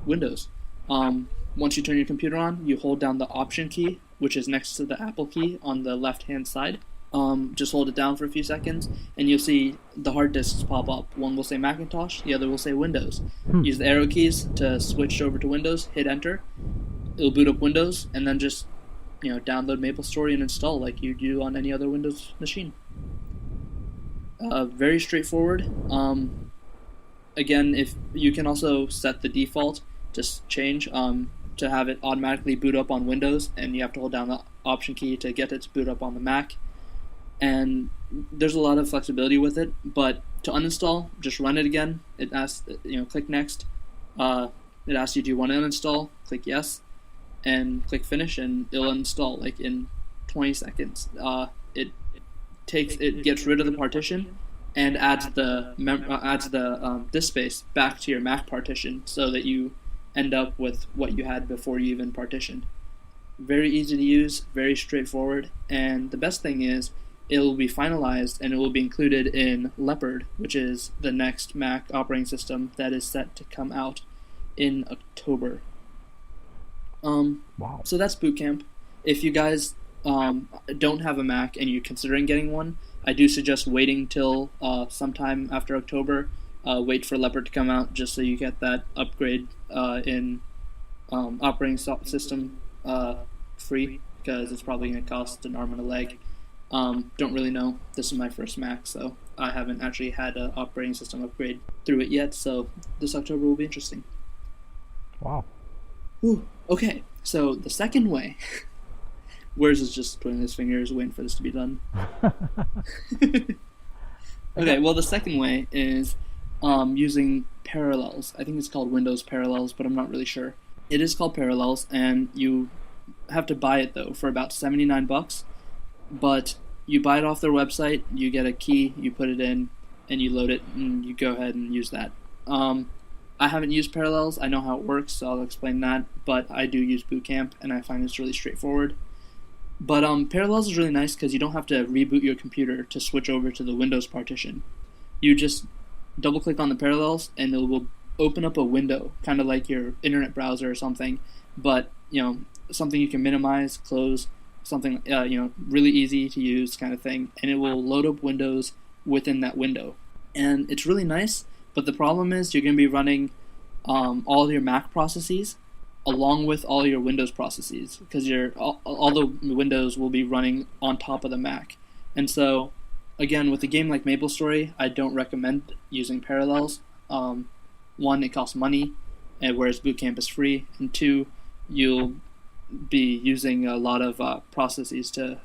Windows. Once you turn your computer on, you hold down the Option key, which is next to the Apple key on the left-hand side. Just hold it down for a few seconds, and you'll see the hard disks pop up. One will say Macintosh, the other will say Windows. Use the arrow keys to switch over to Windows, hit Enter. It'll boot up Windows, and then just download MapleStory and install like you do on any other Windows machine. Very straightforward. Again, if you can also set the default, just change to have it automatically boot up on Windows, and you have to hold down the Option key to get it to boot up on the Mac. And there's a lot of flexibility with it, but to uninstall, just run it again. It asks, click Next. It asks you, do you want to uninstall? Click Yes, and click Finish, and it'll install in 20 seconds. It gets rid of the partition and adds the disk space back to your Mac partition, so that you end up with what you had before you even partitioned. Very easy to use, very straightforward, and the best thing is it will be finalized and it will be included in Leopard, which is the next Mac operating system that is set to come out in October. Wow. So that's Boot Camp. If you guys don't have a Mac and you're considering getting one, I do suggest waiting till sometime after October. Wait for Leopard to come out just so you get that upgrade in operating system free, because it's probably going to cost an arm and a leg. Don't really know. This is my first Mac, so I haven't actually had an operating system upgrade through it yet, so this October will be interesting. Wow. Ooh, okay, so the second way... Warez is just twiddling his fingers, waiting for this to be done. Okay, well, the second way is using Parallels. I think it's called Windows Parallels, but I'm not really sure. It is called Parallels, and you have to buy it, though, for about $79. But you buy it off their website, you get a key, you put it in, and you load it, and you go ahead and use that. I haven't used Parallels. I know how it works, so I'll explain that. But I do use Boot Camp, and I find it's really straightforward. But Parallels is really nice because you don't have to reboot your computer to switch over to the Windows partition. You just double-click on the Parallels, and it will open up a window, kind of like your internet browser or something. But something you can minimize, close, something really easy to use kind of thing, and it will load up Windows within that window. And it's really nice. But the problem is you're going to be running all your Mac processes along with all your Windows processes, because all the Windows will be running on top of the Mac. And so, again, with a game like MapleStory, I don't recommend using Parallels. One, it costs money, whereas Boot Camp is free. And two, you'll be using a lot of processes to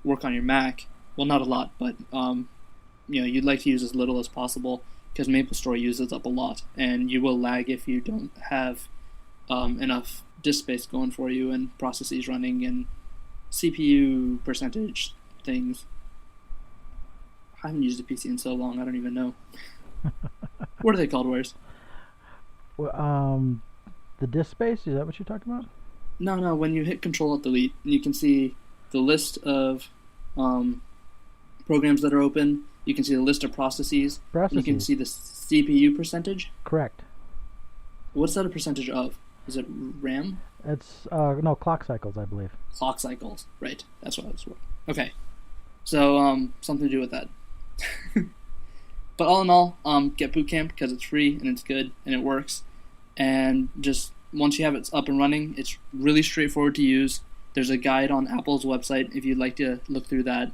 work on your Mac. Well, not a lot, but you'd like to use as little as possible, because MapleStory uses up a lot, and you will lag if you don't have enough disk space going for you and processes running and CPU percentage things. I haven't used a PC in so long, I don't even know. What are they called, Warez? Well, the disk space, is that what you're talking about? No, when you hit Control-Alt-Delete, you can see the list of programs that are open. You can see the list of processes. You can see the CPU percentage. Correct. What's that a percentage of? Is it RAM? It's no, clock cycles, I believe. Clock cycles, right? That's what I was. Okay, so something to do with that. But all in all, get Boot Camp because it's free and it's good and it works. And just once you have it up and running, it's really straightforward to use. There's a guide on Apple's website if you'd like to look through that.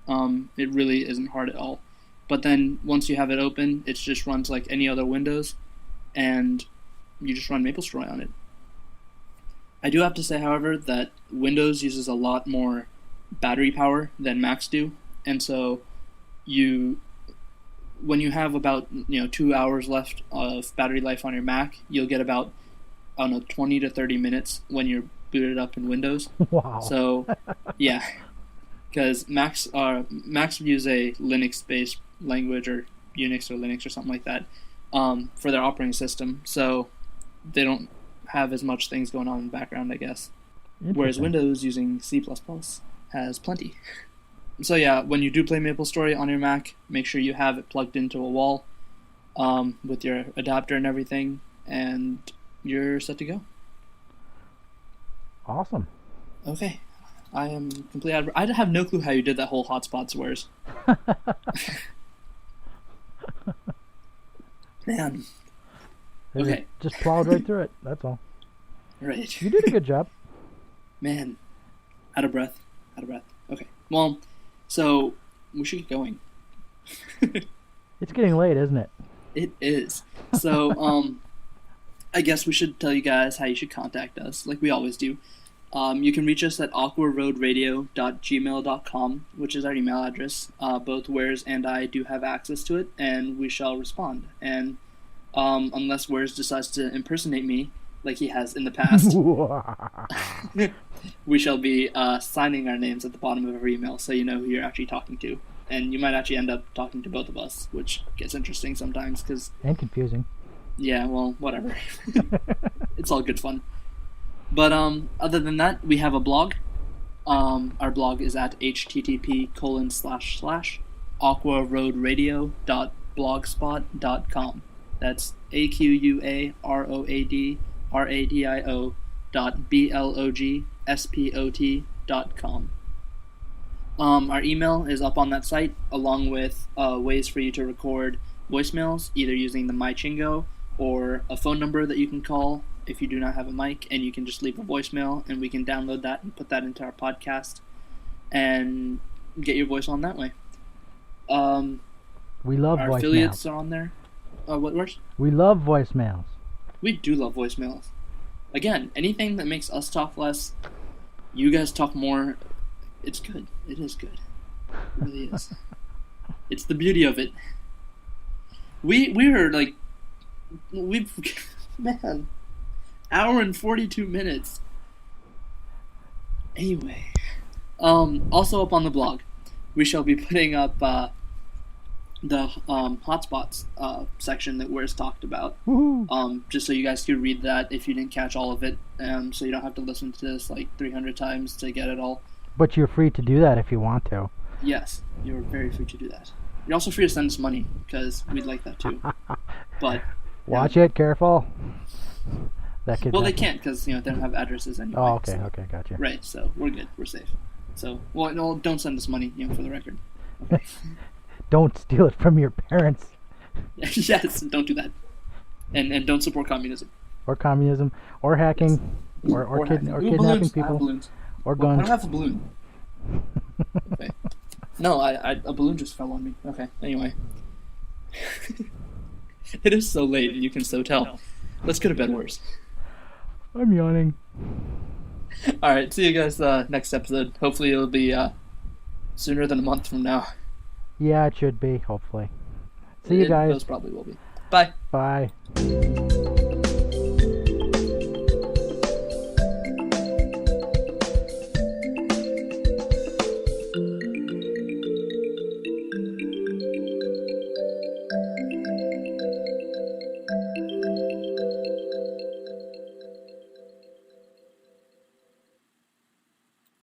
It really isn't hard at all. But then once you have it open, it just runs like any other Windows, and you just run MapleStory on it. I do have to say, however, that Windows uses a lot more battery power than Macs do, and so when you have about 2 hours left of battery life on your Mac, you'll get about 20 to 30 minutes when you're booted up in Windows. Wow. So yeah, because Macs use a Linux-based language, or Unix or Linux or something like that, for their operating system. So they don't have as much things going on in the background, I guess. Whereas Windows using C++ has plenty. So yeah, when you do play MapleStory on your Mac, make sure you have it plugged into a wall with your adapter and everything, and you're set to go. Awesome. Okay. I am completely out of... I have no clue how you did that whole hotspots Warez. Man. Okay. Just plowed right through it, that's all. Right. You did a good job. Man. Out of breath. Okay. Well, so we should get going. It's getting late, isn't it? It is. So, I guess we should tell you guys how you should contact us, like we always do. You can reach us at aquaroadradio.gmail.com, which is our email address. Both Warez and I do have access to it, and we shall respond. And unless Warez decides to impersonate me, like he has in the past, we shall be signing our names at the bottom of every email, so you know who you're actually talking to. And you might actually end up talking to both of us, which gets interesting sometimes. And confusing. Yeah, well, whatever. It's all good fun. But other than that, we have a blog. Our blog is at http://aquaroadradio.blogspot.com. That's aquaroadradio.blogspot.com. Our email is up on that site, along with ways for you to record voicemails, either using the MyChingo or a phone number that you can call if you do not have a mic, and you can just leave a voicemail, and we can download that and put that into our podcast and get your voice on that way. We love our voicemails. Affiliates are on there. What worse? We love voicemails. We do love voicemails. Again, anything that makes us talk less, you guys talk more, it's good. It is good. It really is. It's the beauty of it. We're like, man, hour and 42 minutes. Anyway, also up on the blog, we shall be putting up the hotspots section that Warez talked about. Just so you guys could read that if you didn't catch all of it, so you don't have to listen to this like 300 times to get it all. But you're free to do that if you want to. Yes, you're very free to do that. You're also free to send us money, because we'd like that too. But watch it, careful. That could they can't, because they don't have addresses anyway. Oh, okay, so. Okay, gotcha. Right, so we're good, we're safe. So, well, no, don't send us money, for the record. Okay. Don't steal it from your parents. Yes, don't do that. And don't support communism. Or communism, or hacking, yes. or kidnapping balloons. people. I have balloons. Or guns. I don't have a balloon. Okay. No, a balloon just fell on me. Okay, anyway. It is so late, and you can so tell. Let's go to bed, Warez. I'm yawning. Alright, see you guys next episode. Hopefully it'll be sooner than a month from now. Yeah, it should be, hopefully. See you guys. Those probably will be. Bye. Bye.